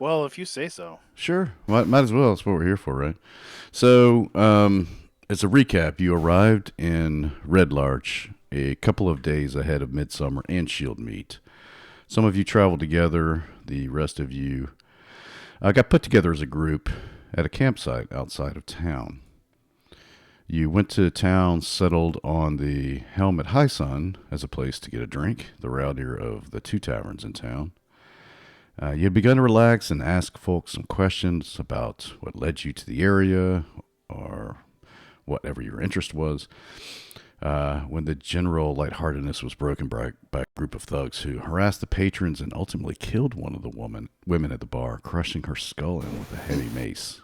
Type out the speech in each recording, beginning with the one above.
Well, if you say so. Sure, might as well. That's what we're here for, right? So, as a recap, you arrived in Red Larch a couple of days ahead of Midsummer and Shield Meet. Some of you traveled together. The rest of you got put together as a group at a campsite outside of town. You went to town, settled on the Helmet High Sun as a place to get a drink, the rowdier of the two taverns in town. You had begun to relax and ask folks some questions about what led you to the area or whatever your interest was, when the general lightheartedness was broken by a group of thugs who harassed the patrons and ultimately killed one of the women at the bar, crushing her skull in with a heavy mace.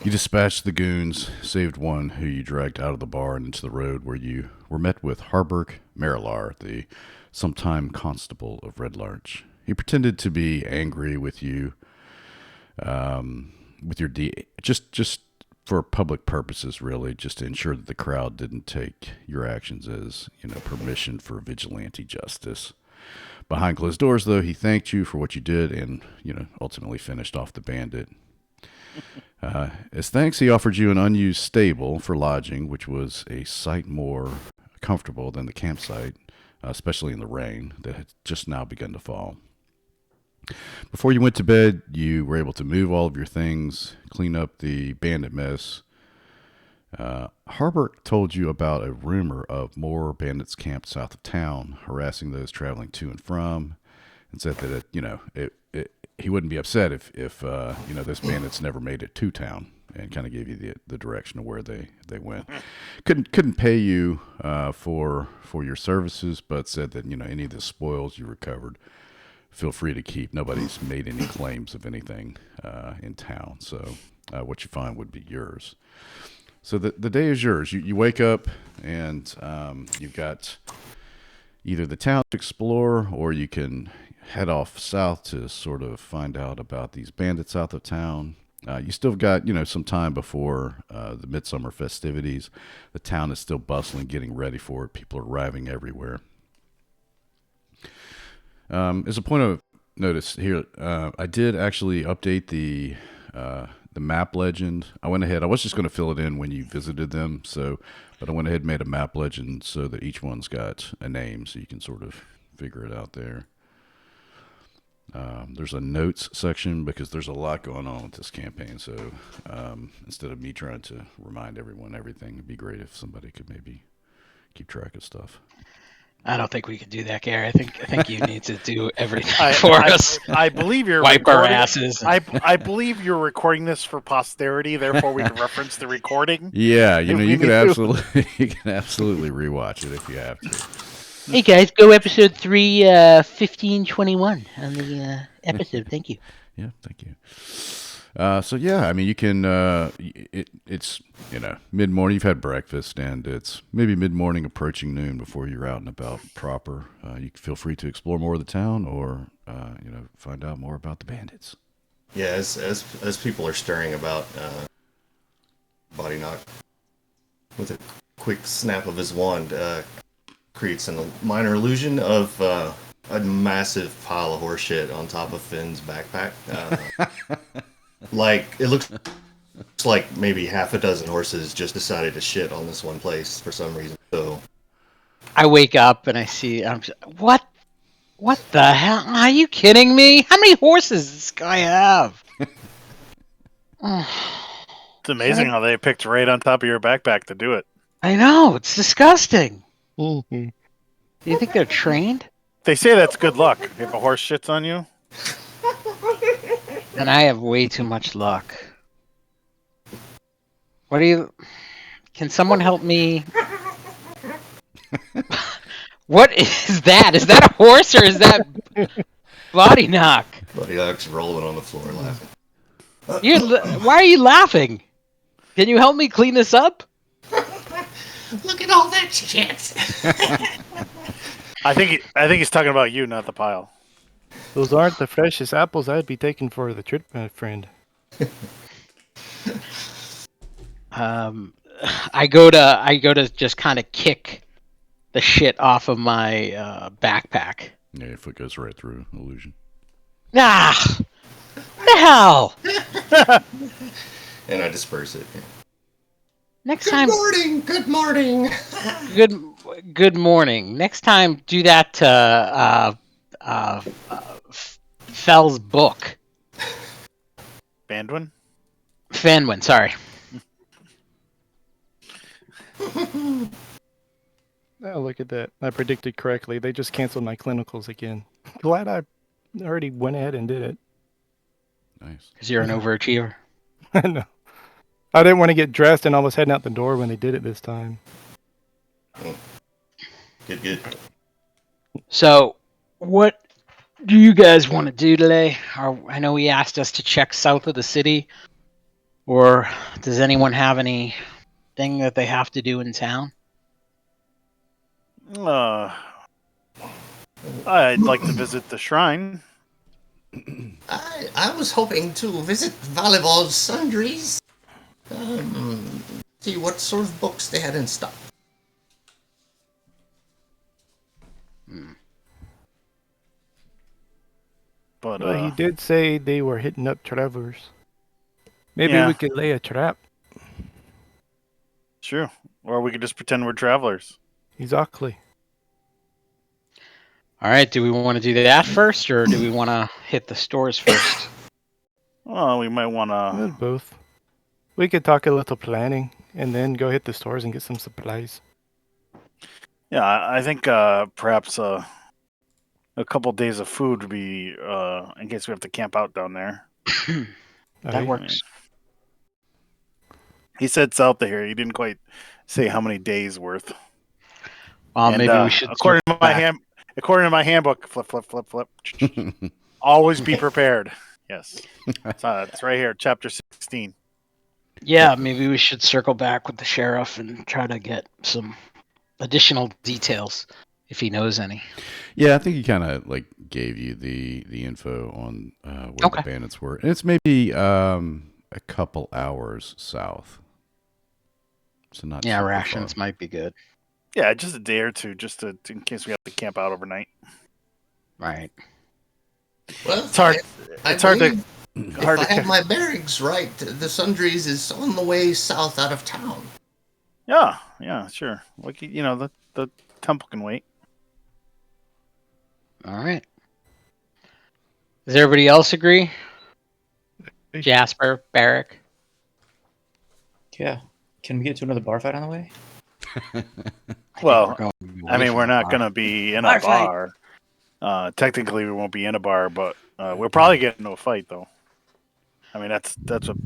You dispatched the goons, saved one who you dragged out of the bar and into the road, where you were met with Harburk Marilar, the sometime constable of Red Larch. He pretended to be angry with you, with your just for public purposes, really, just to ensure that the crowd didn't take your actions as permission for vigilante justice. Behind closed doors, though, he thanked you for what you did and ultimately finished off the bandit. As thanks, he offered you an unused stable for lodging, which was a sight more comfortable than the campsite, especially in the rain that had just now begun to fall. Before you went to bed, you were able to move all of your things, clean up the bandit mess. Harburk told you about a rumor of more bandits camped south of town, harassing those traveling to and from, and said that he wouldn't be upset if those bandits never made it to town, and kind of gave you the direction of where they went. Couldn't pay you for your services, but said that any of the spoils you recovered, feel free to keep. Nobody's made any claims of anything in town, so what you find would be yours. So the day is yours. You wake up and you've got either the town to explore, or you can head off south to sort of find out about these bandits south of town. You still got some time before the midsummer festivities. The town is still bustling, getting ready for it. People are arriving everywhere. As a point of notice here, I did actually update the map legend. I went ahead. I was just going to fill it in when you visited them, but I went ahead and made a map legend so that each one's got a name, so you can sort of figure it out there. There's a notes section because there's a lot going on with this campaign. So instead of me trying to remind everyone everything, it'd be great if somebody could maybe keep track of stuff. I don't think we could do that, Gary. I think you need to do everything for us. I believe you're wipe our asses. I believe you're recording this for posterity, therefore we can reference the recording. Yeah, you can absolutely rewatch it if you have to. Hey guys, go episode 3:15:21 on the episode. Thank you. Yeah, thank you. So yeah, I mean, you can. It's mid morning. You've had breakfast, and it's maybe mid morning, approaching noon before you're out and about proper. You can feel free to explore more of the town, or find out more about the bandits. Yeah, as people are stirring about, Body Knock, with a quick snap of his wand, creates a minor illusion of a massive pile of horse shit on top of Finn's backpack. Like, it looks like maybe half a dozen horses just decided to shit on this one place for some reason. So I wake up and I see, what the hell? Are you kidding me? How many horses does this guy have? It's amazing how they picked right on top of your backpack to do it. I know, it's disgusting. Do you think they're trained? They say that's good luck if a horse shits on you. And I have way too much luck. Can someone help me? What is that? Is that a horse or is that Body Knock? Body Knock's rolling on the floor laughing. Why are you laughing? Can you help me clean this up? Look at all that shit. I think he's talking about you, not the pile. Those aren't the freshest apples I'd be taking for the trip, my friend. I go to just kind of kick the shit off of my backpack. Yeah, your foot goes right through illusion. Ah, the hell! And I disperse it. Next Good time, morning. Good morning. good morning. Next time, do that to Fell's book. Bandwin? Fanwin, sorry. Oh, look at that. I predicted correctly. They just canceled my clinicals again. Glad I already went ahead and did it. Nice. Because you're an overachiever. I know. I didn't want to get dressed and I was heading out the door when they did it this time. Good. So, what do you guys want to do today? I know he asked us to check south of the city. Or does anyone have anything that they have to do in town? I'd like to visit the shrine. I was hoping to visit Volleyball's Sundries. See what sort of books they had in stock. But Well, he did say they were hitting up travelers. Maybe Yeah. we could lay a trap. sure. Or we could just pretend we're travelers. Exactly. All right, do we want to do that first, or do we want to hit the stores first? Well, we might want Well, to. both. We could talk a little planning and then go hit the stores and get some supplies. Yeah, I think perhaps a couple days of food would be in case we have to camp out down there. That Aye. works. He said south of here. He didn't quite say how many days worth. Well, And, maybe we should. according to circle my back. according to my handbook, flip. Always be prepared. Yes, it's right here, chapter 16. Yeah, maybe we should circle back with the sheriff and try to get some additional details if he knows any. Yeah, I think he kind of like gave you the info on where Okay. the bandits were, and it's maybe a couple hours south. So not Yeah, super rations far. might be good. Yeah, just a day or two, in case we have to camp out overnight. Right. Well, It's hard. I It's hard to. believe Hard if I to. have my bearings right, the Sundries is on the way south out of town. Yeah, sure. Like the temple can wait. All right. Does everybody else agree? Jasper, Barrick. Yeah. Can we get to another bar fight on the way? Well, I mean, we're not gonna be in a Bar fight. bar. Technically, we won't be in a bar, but we'll probably get into a fight though. I mean, that's what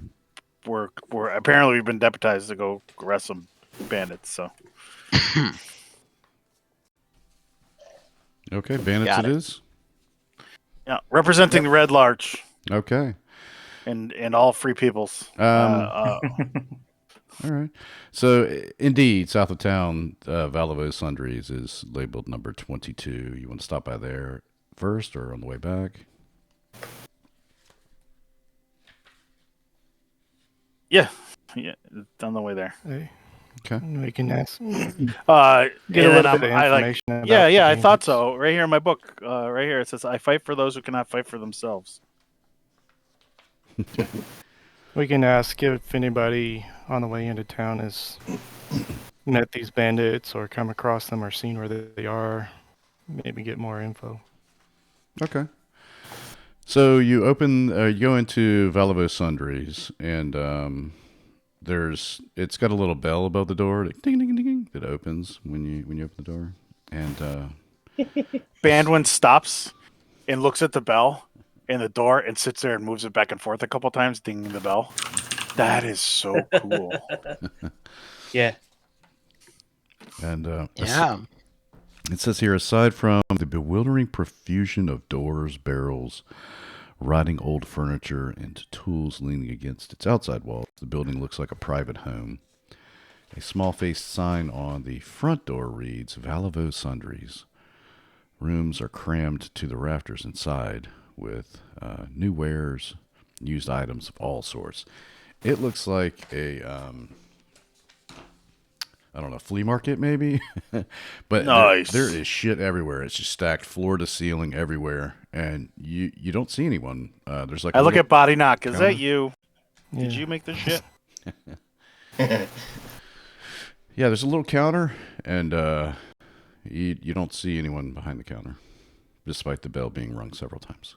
we're apparently we've been deputized to go arrest some bandits. So Okay, bandits Got it it. is. yeah, representing the Red Larch Okay. and all free peoples. All right. So, indeed, south of town, Valavo Sundries is labeled number 22. You want to stop by there first or on the way back? yeah, it's on the way there. Hey, Okay. we can ask. Get Get a and little then bit of I like. information. about Yeah, the I thought bandits. so. Right here in my book, right here it says, "I fight for those who cannot fight for themselves." We can ask if anybody on the way into town has met these bandits or come across them or seen where they are. Maybe get more info. Okay. So you you go into Valavo Sundries, and it's got a little bell above the door, like, ding ding ding ding, that opens when you open the door, and Bandwin stops and looks at the bell and the door and sits there and moves it back and forth a couple times, dinging the bell. That is so cool. Yeah. and Yeah. it says here, aside from the bewildering profusion of doors, barrels, rotting old furniture, and tools leaning against its outside walls, the building looks like a private home. A small-faced sign on the front door reads, Valavo Sundries. Rooms are crammed to the rafters inside with new wares, used items of all sorts. It looks like a I don't know, flea market maybe. But Nice. there is shit everywhere. It's just stacked floor to ceiling everywhere, and you don't see anyone. There's like I a look little at Body Knock. Is counter. that you? Did Yeah. you make this shit? Yeah, there's a little counter, and you don't see anyone behind the counter, despite the bell being rung several times.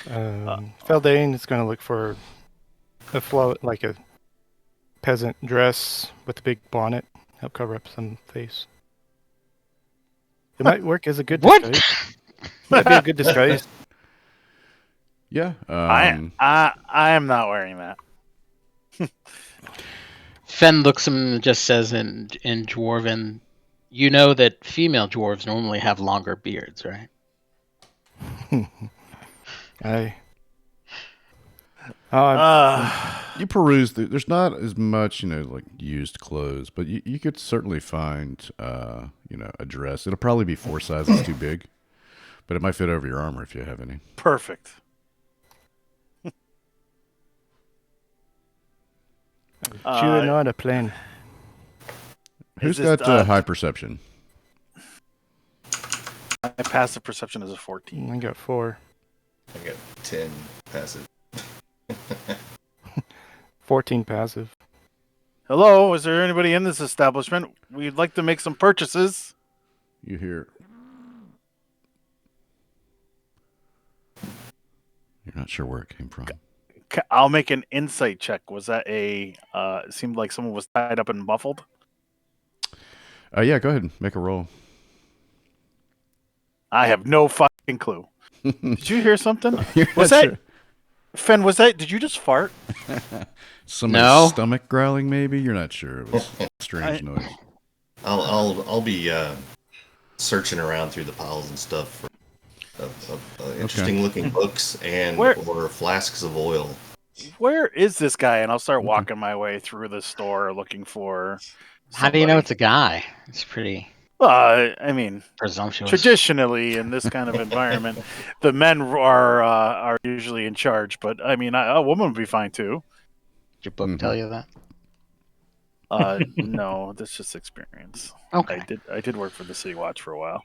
Feldane is going to look for a float, like a peasant dress with a big bonnet, help cover up some face. It might work as a good What? disguise. Might be a good disguise. Yeah. I am not wearing that. Fen looks at him and just says in Dwarven, you know that female dwarves normally have longer beards, right? You peruse. There's not as much, like used clothes, but you could certainly find, a dress. It'll probably be 4 sizes too big, but it might fit over your armor if you have any. Perfect. Chewing on a plane. Who's this, got high perception? My passive perception is a 14. I got 4. I got 10 passive. 14 passive. Hello, is there anybody in this establishment? We'd like to make some purchases. You hear? You're not sure where it came from. I'll make an insight check. Was that it seemed like someone was tied up and muffled? Yeah, go ahead and make a roll. I have no fucking clue. Did you hear something? You're Was not that sure. Fen? Did you just fart? Somebody's No. stomach growling? Maybe you're not sure. It was a strange noise. I'll be searching around through the piles and stuff for interesting looking books and Where- or flasks of oil. Where is this guy? And I'll start walking my way through the store looking for. How do you know somebody. it's a guy? It's pretty I mean, presumptuous. traditionally in this kind of environment, the men are usually in charge. But I mean, a woman would be fine too. Did your book tell you that? No, that's just experience. Okay. I did work for the City Watch for a while.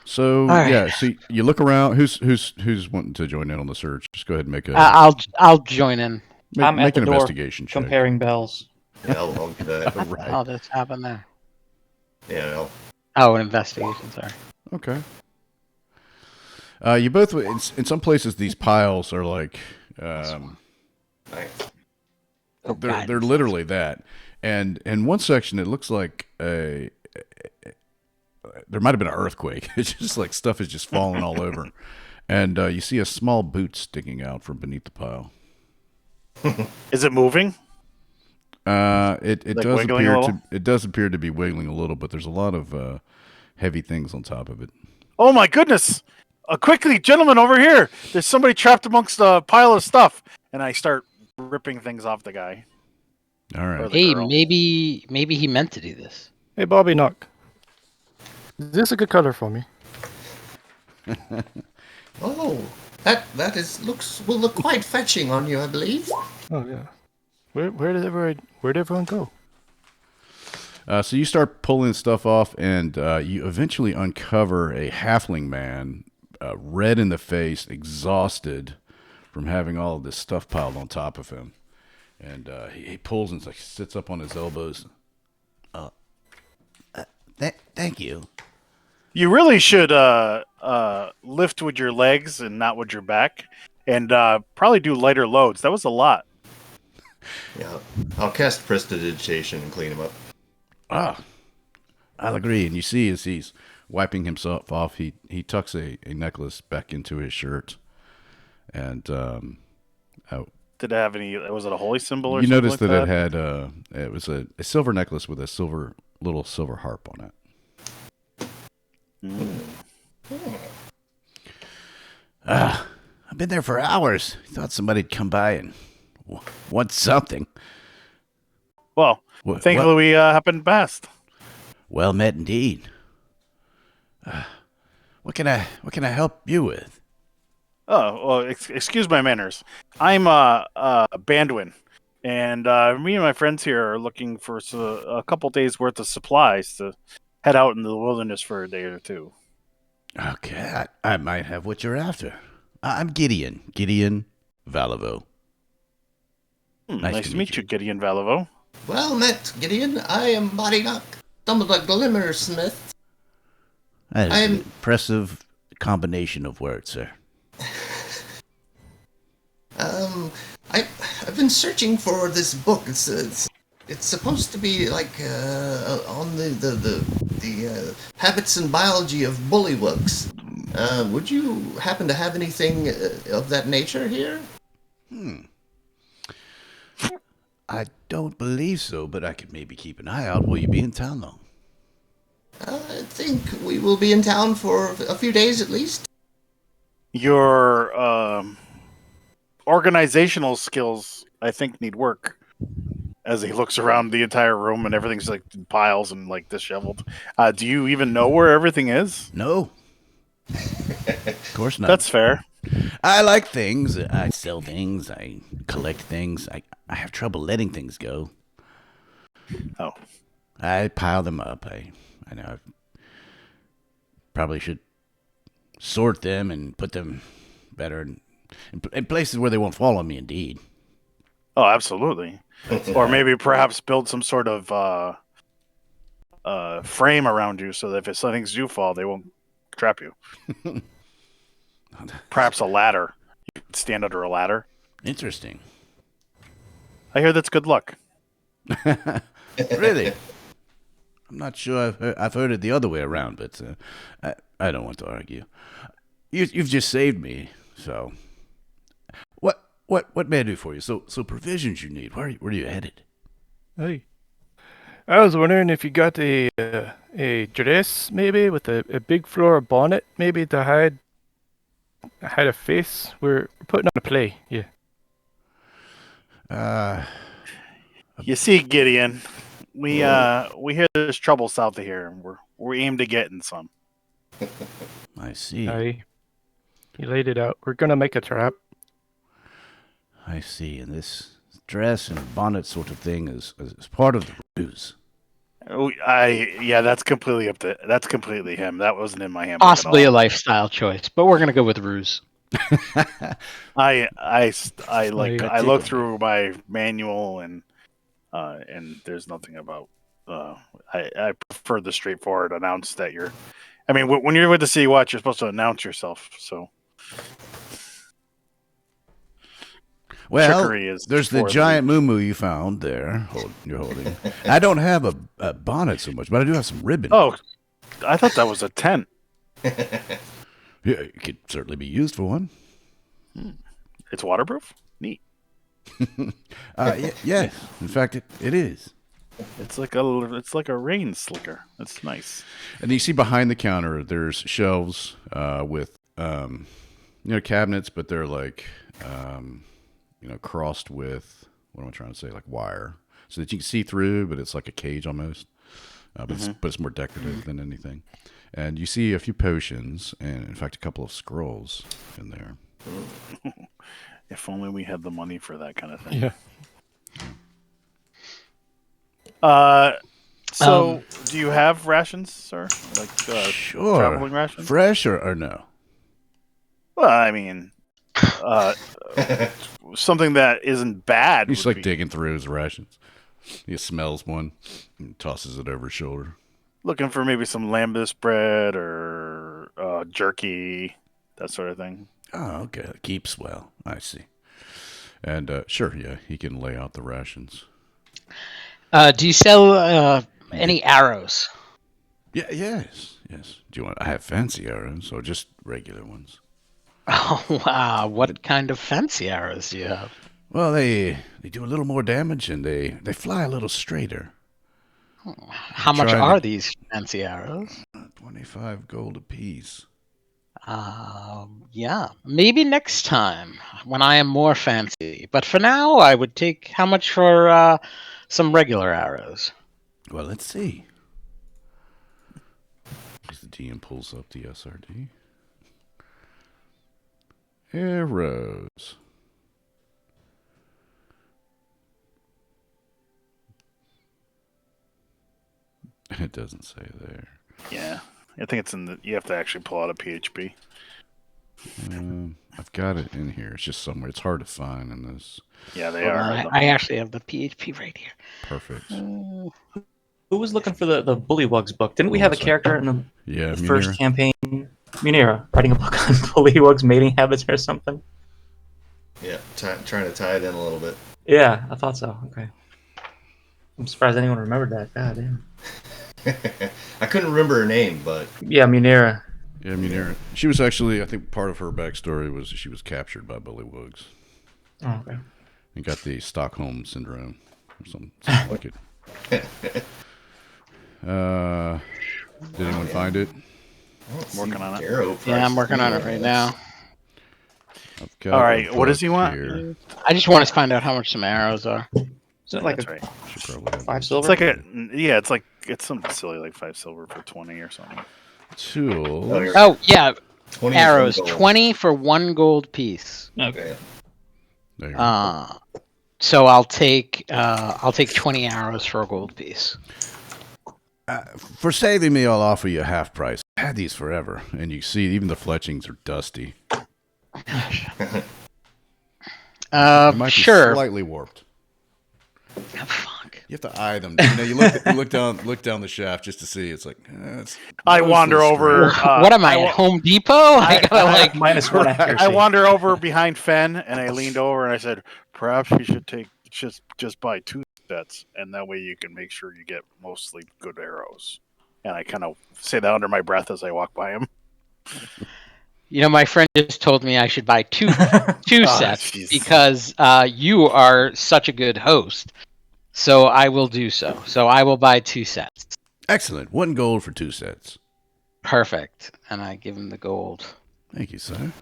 So right. yeah, so you look around. Who's wanting to join in on the search? Just go ahead and make a I'll join in. I'm make at the an door investigation check. comparing bells. Yeah, I'll do that. What the hell just happened there? Yeah, Oh, an investigation. Sorry. Okay. You both in some places these piles are like nice. they're literally that, and in one section it looks like there might have been an earthquake. It's just like stuff is just falling all over, and you see a small boot sticking out from beneath the pile. Is it moving? It Like does wiggling a appear little? it does appear to be wiggling a little, but there's a lot of heavy things on top of it. Oh my goodness! Quickly, gentlemen, over here! There's somebody trapped amongst a pile of stuff, and I start ripping things off the guy. All right. The Hey, girl. maybe he meant to do this. Hey, Bobby Knock. Is this a good color for me? Oh, that will look quite fetching on you, I believe. Oh yeah. Where did everyone go? So you start pulling stuff off, and you eventually uncover a halfling man, red in the face, exhausted from having all of this stuff piled on top of him. And he pulls and sits up on his elbows. Thank you. You really should lift with your legs and not with your back, and probably do lighter loads. That was a lot. Yeah, I'll cast prestidigitation and clean him up. I'll agree. And you see as he's wiping himself off, he tucks a necklace back into his shirt. And Did it have any? Was it a holy symbol or you something noticed like that that? it had it was a silver necklace with a little silver harp on it. I've been there for hours. Thought somebody'd come by and want something. Well, thankfully we happened past. Well met indeed. What can I help you with? Oh, well, excuse my manners. I'm Bandwin. and me and my friends here are looking for a couple days worth of supplies to head out into the wilderness for a day or two. Okay, I might have what you're after. I'm Gideon. Gideon Valivo. Nice to meet you, Gideon Valivo. Well met, Gideon. I am Body Knock, Dumbledore Glimmersmith. That is I an am- impressive combination of words, sir. I've been searching for this book. It's supposed to be like on the habits and biology of bullywugs. Would you happen to have anything of that nature here? I don't believe so, but I could maybe keep an eye out. Will you be in town, though? I think we will be in town for a few days at least. Your organizational skills, I think, need work. As he looks around the entire room and everything's like in piles and like disheveled. Do you even know where everything is? No. Of course not. That's fair. I like things. I sell things. I collect things. I have trouble letting things go. Oh. I pile them up. I know I probably should sort them and put them better in places where they won't fall on me, indeed. Oh, absolutely. Or maybe perhaps build some sort of frame around you so that if things do fall, they won't trap you. Perhaps a ladder. You could stand under a ladder. Interesting. I hear that's good luck. Really? I'm not sure I've heard it the other way around, but I don't want to argue. You've just saved me, so what may I do for you? So provisions you need. Where are you headed? Hey. I was wondering if you got a dress, maybe, with a big floor bonnet, maybe to hide a face. We're putting on a play, yeah. You see, Gideon, we hear there's trouble south of here, and we're aimed to get in some. I see. Aye. You laid it out. We're gonna make a trap. I see. And this dress and bonnet sort of thing is part of the ruse. That's completely him. That wasn't in my handbook Possibly at a all. lifestyle choice, but we're gonna go with ruse. I Yeah, look through my manual and there's nothing about. I prefer the straightforward announce that you're. I mean, when you're with the City Watch, you're supposed to announce yourself. So, Well, trickery is there's the for giant moo you found there. You're holding. I don't have a bonnet so much, but I do have some ribbon. Oh, I thought that was a tent. Yeah, it could certainly be used for one. It's waterproof. Neat. Yes, in fact, it is. It's like a rain slicker. That's nice. And you see behind the counter, there's shelves with cabinets, but they're like crossed with, what am I trying to say, like wire, so that you can see through, but it's like a cage almost. But it's more decorative than anything. And you see a few potions, and in fact, a couple of scrolls in there. If only we had the money for that kind of thing. Yeah. So, do you have rations, sir? Like Sure. traveling rations? Fresh or no? Well, I mean, something that isn't bad. He's would like be- digging through his rations. He smells one and tosses it over his shoulder. Looking for maybe some lambus bread or jerky, that sort of thing. Oh, okay. It keeps well. I see. And sure, yeah, he can lay out the rations. Do you sell any arrows? Yeah, yes. Do you want? I have fancy arrows or just regular ones? Oh wow! What kind of fancy arrows do you have? Well, they do a little more damage and they fly a little straighter. How much trying are to- these fancy arrows? 25 gold apiece. Yeah, maybe next time when I am more fancy. But for now, I would take how much for some regular arrows? Well, let's see. As the DM pulls up the SRD. Arrows. It doesn't say there. Yeah, I think it's in the. You have to actually pull out a PHP. I've got it in here. It's just somewhere. It's hard to find in this. Yeah, they Hold are. on, I actually have the PHP right here. Perfect. Who was looking for the Bullywugs book? Didn't we have a character in Yeah, the first Munira. campaign? Munira, writing a book on Bullywugs mating habits or something? Yeah, trying to tie it in a little bit. Yeah, I thought so. Okay. I'm surprised anyone remembered that. God damn. I couldn't remember her name, but Yeah, Munira. Yeah, Munira. She was actually, I think, part of her backstory was she was captured by Bullywugs Oh, okay. and got the Stockholm syndrome or something like it. Did anyone find it? Working on it. Arrow Yeah, I'm price. working on it right now. I've got All a right, what does he book want? here. I just want to find out how much some arrows are. Isn't it like That's a right. Should probably have 5 this. silver? It's like it's something silly like 5 silver for 20 or something. Tools. Oh, you're- Oh yeah, 20 arrows. gold. 20 for 1 gold piece. Okay. There you go. So I'll take 20 arrows for a gold piece. For saving me, I'll offer you half price. I had these forever, and you see even the fletchings are dusty. They might be Sure. slightly warped. Oh, fuck. You have to eye them. You know, you look down the shaft just to see. It's like it's I mostly wander over. straight. What am I at Home Depot? I gotta like. -1 accuracy. I wander over behind Fen, and I leaned over and I said, "Perhaps you should take just buy 2 sets, and that way you can make sure you get mostly good arrows." And I kind of say that under my breath as I walk by him. You know, my friend just told me I should buy two sets jeez. because you are such a good host. So I will do so. So I will buy 2 sets. Excellent. 1 gold for 2 sets. Perfect. And I give him the gold. Thank you, sir.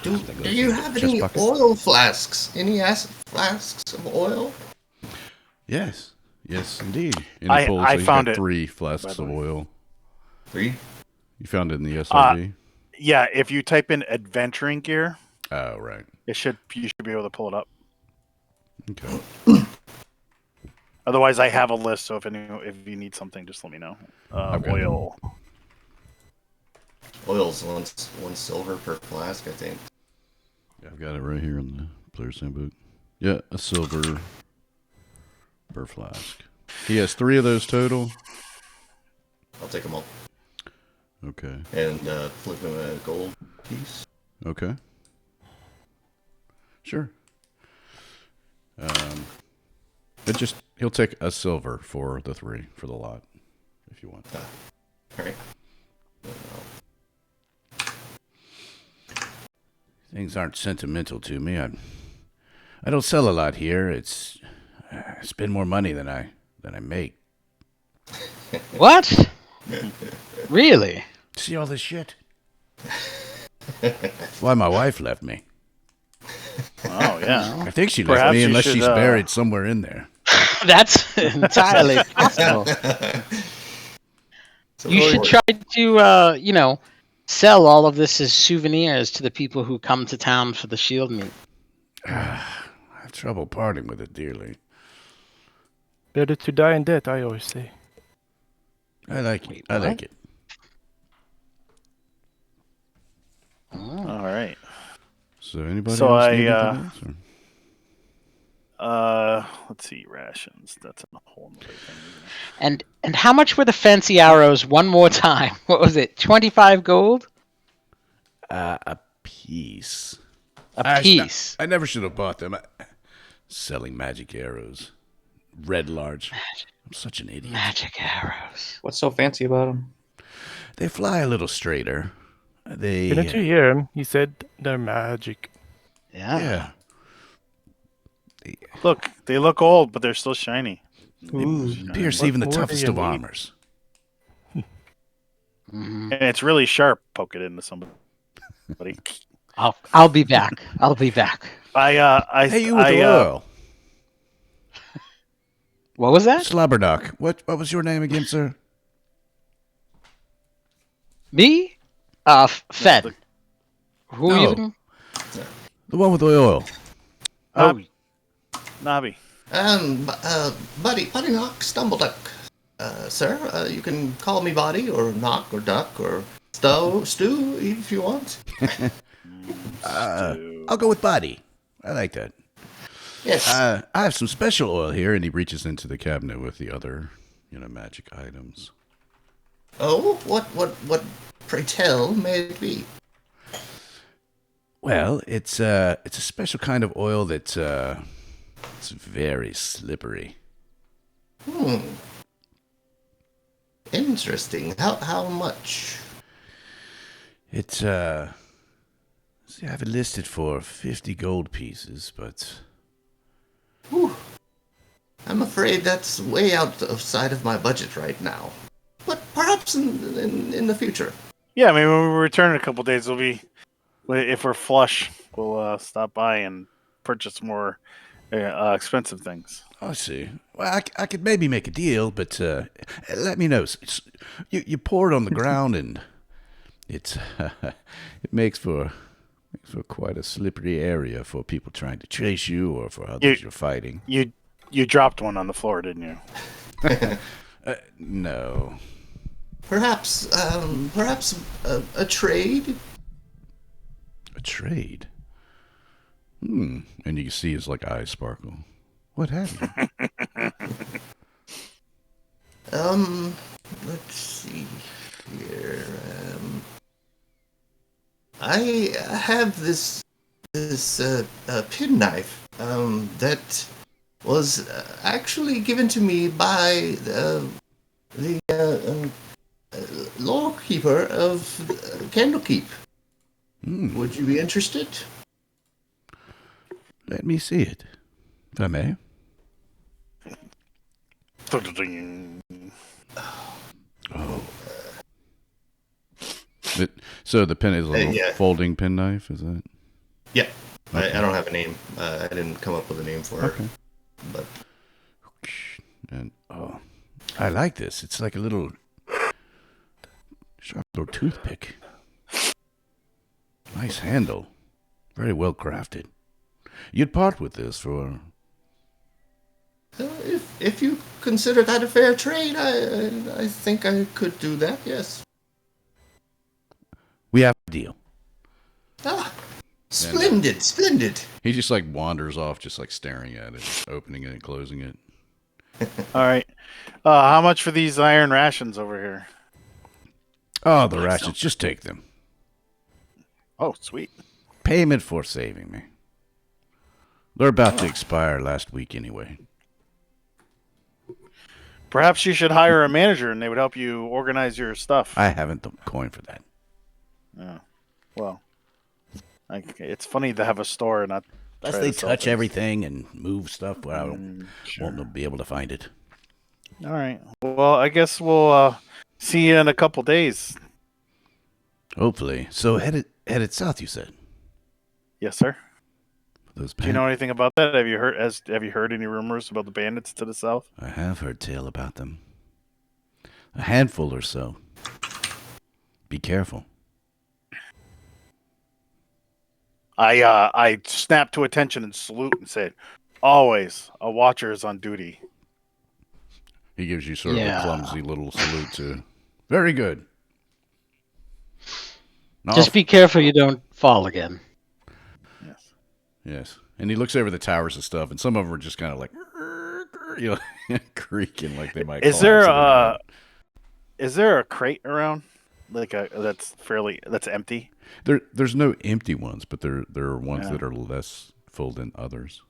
Do you have Chest any bucket. oil flasks? Any acid flasks of oil? Yes. Yes, indeed. In I the pool, you found got it, 3 by flasks the of way. oil. 3? You found it in the SRV? Yeah, if you type in adventuring gear, Oh, right. you should be able to pull it up. Okay. Otherwise, I have a list. So if you need something, just let me know. Okay. Oil. Oil's 1 silver per flask, I think. Yeah, I've got it right here in the player's handbook. Yeah, a silver per flask. He has 3 of those total. I'll take them all Okay. and flip them a gold piece. Okay. Sure. He'll take a silver for the 3 for the lot, if you want. All right. Things aren't sentimental to me. I don't sell a lot here. It's I spend more money than I make. What? Really? See all this shit? That's why my wife left me. Oh yeah. I think she left Perhaps me you unless should, she's buried somewhere in there. That's entirely possible. You should try to, sell all of this as souvenirs to the people who come to town for the shield meet. I have trouble parting with it dearly. Better to die in debt, I always say. I like it. I like it. All right. So anybody So else I, need anything else, or- Let's see, rations. That's a whole other thing. Isn't it? And how much were the fancy arrows? One more time. What was it? 25 gold A piece. a piece. I never should have bought them. Selling magic arrows. Red large. I'm such an idiot. Magic arrows. What's so fancy about them? They fly a little straighter. They. Didn't you hear him? He said they're magic. Yeah. Yeah. Look, they look old, but they're still shiny. Ooh. Pierce What even the more do toughest you of need? armors. Mhm. And it's really sharp. Poke it into somebody. I'll be back. I'll be back. Hey, you with the oil. What was that? Slobberdock. What was your name again, sir? Me? Fed. Who are you No. looking? The one with the oil. Oh, Nobby. Buddy Knock, Stumbleduck. sir, you can call me Body or Knock or Duck or Stew if you want. I'll go with Body. I like that. Yes. I have some special oil here, and he reaches into the cabinet with the other, magic items. Oh, what? Pray tell, may it be? Well, it's a special kind of oil that's it's very slippery. Interesting. How much? It's see, I have it listed for 50 gold pieces, but Whew. I'm afraid that's way outside of my budget right now. But perhaps in the future. Yeah, I mean, when we return in a couple days, if we're flush, we'll stop by and purchase more expensive things. I see. Well, I could maybe make a deal, but let me know. You pour it on the ground, and it makes for quite a slippery area for people trying to chase you or for others you're fighting. You dropped one on the floor, didn't you? No. Perhaps a trade. A trade? And you can see his eyes sparkle. What happened? Let's see here. I have this penknife that was actually given to me by the lawkeeper of Candlekeep. Would you be interested? Let me see it, if I may. Oh. So the pen is a little folding penknife, is that? Yeah. Okay. I don't have a name. I didn't come up with a name for it. But and I like this. It's like a little sharp little toothpick. Nice handle. Very well crafted. You'd part with this for... if you consider that a fair trade, I think I could do that, yes. We have a deal. Ah, splendid, splendid. He just wanders off, just staring at it, opening it and closing it. All right. How much for these iron rations over here? Oh, the rations. Just take them. Oh, sweet. Payment for saving me. They're about to expire last week anyway. Perhaps you should hire a manager and they would help you organize your stuff. I haven't the coin for that. Oh, well, it's funny to have a store and not. Unless they touch everything and move stuff where I won't be able to find it. All right. Well, I guess we'll see you in a couple days. Hopefully. So headed south, you said? Yes, sir. Those Do you know anything about that? Have you heard any rumors about the bandits to the south? I have heard tale about them. A handful or so. Be careful. I snapped to attention and salute and said, "Always, a watcher is on duty." He gives you sort of a clumsy little salute too. Very good. Just be careful you don't fall again. Yes. Yes. And he looks over the towers and stuff, and some of them are just kind of creaking like they might. Is there a crate around? That's empty? There's no empty ones, but there are ones that are less full than others.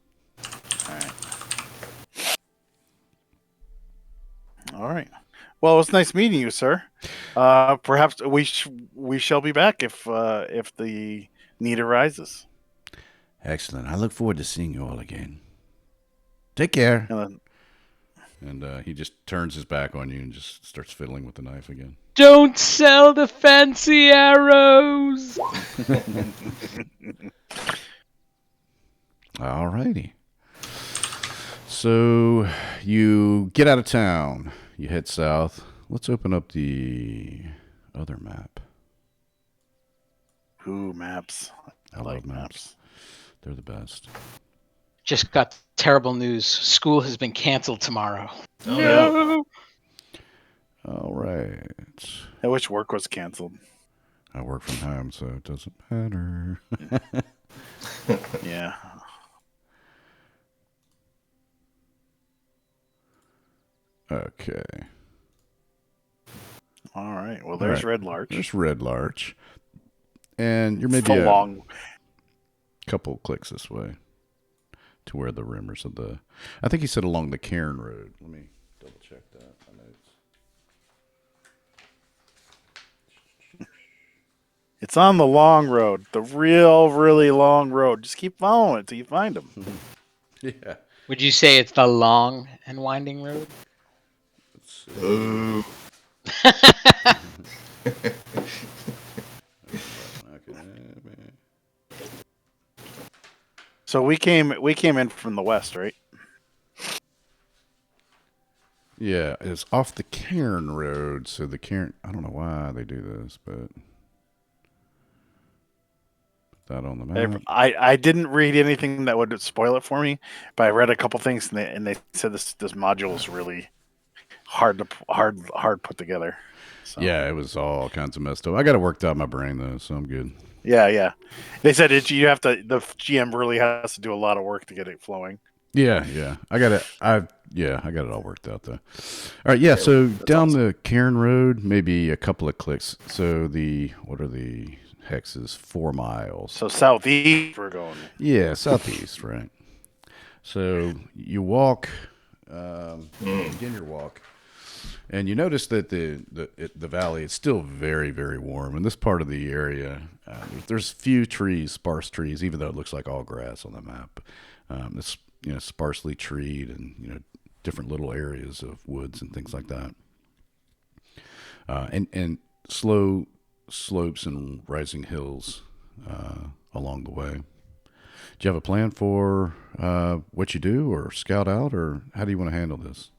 All right. Well, it was nice meeting you, sir. Perhaps we shall be back if the need arises. Excellent. I look forward to seeing you all again. Take care. And he just turns his back on you and just starts fiddling with the knife again. Don't sell the fancy arrows. All righty. So you get out of town. You head south. Let's open up the other map. Ooh, maps. I love maps. They're the best. Just got terrible news. School has been canceled tomorrow. Oh, no. All right. Which work was canceled. I work from home, so it doesn't matter. Yeah. Okay. All right. Well, there's right. Red Larch. There's Red Larch. And you're It's maybe the a long. couple clicks this way to where the rumors of the... I think he said along the Cairn Road. Let me double check that. My notes. It's on the long road, the really long road. Just keep following it till you find them. Yeah. Would you say it's the long and winding road? Ooh. So we came in from the west, right? Yeah, it's off the Cairn Road. So the Cairn... I don't know why they do this, but... Put that on the map. I didn't read anything that would spoil it for me, but I read a couple things and they said this module is really hard put together. So. Yeah, it was all kinds of messed up. I got it worked out in my brain though, so I'm good. Yeah. They said you have to. The GM really has to do a lot of work to get it flowing. Yeah. I got it. I got it all worked out though. All right, yeah. So down the Cairn Road, maybe a couple of clicks. So what are the hexes? 4 miles. So southeast we're going. Yeah, southeast, right. So you walk, begin your walk, and you notice that the valley is still very, very warm. In this part of the area, there's few trees, sparse trees, even though it looks like all grass on the map. It's sparsely treed, and different little areas of woods and things like that. And slow slopes and rising hills along the way. Do you have a plan for what you do, or scout out, or how do you want to handle this?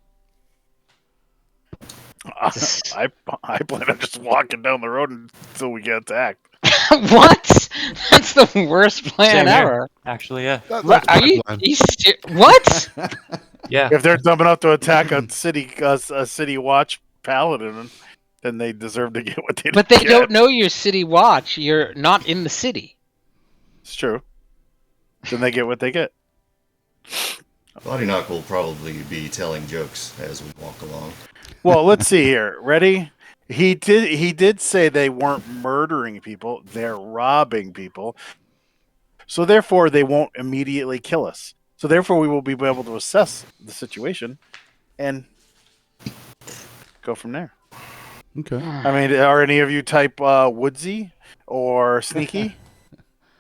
I plan on just walking down the road until we get attacked. What? That's the worst plan Same here. ever. Actually, yeah. Are you what? Yeah. If they're dumb enough to attack a city watch paladin, then they deserve to get what they. But they get. don't know your city watch. You're not in the city. It's true. Then they get what they get. Body Knock will probably be telling jokes as we walk along. Well, let's see here. Ready? He did say they weren't murdering people; they're robbing people. So therefore, they won't immediately kill us. So therefore, we will be able to assess the situation and go from there. Okay. I mean, are any of you type woodsy or sneaky?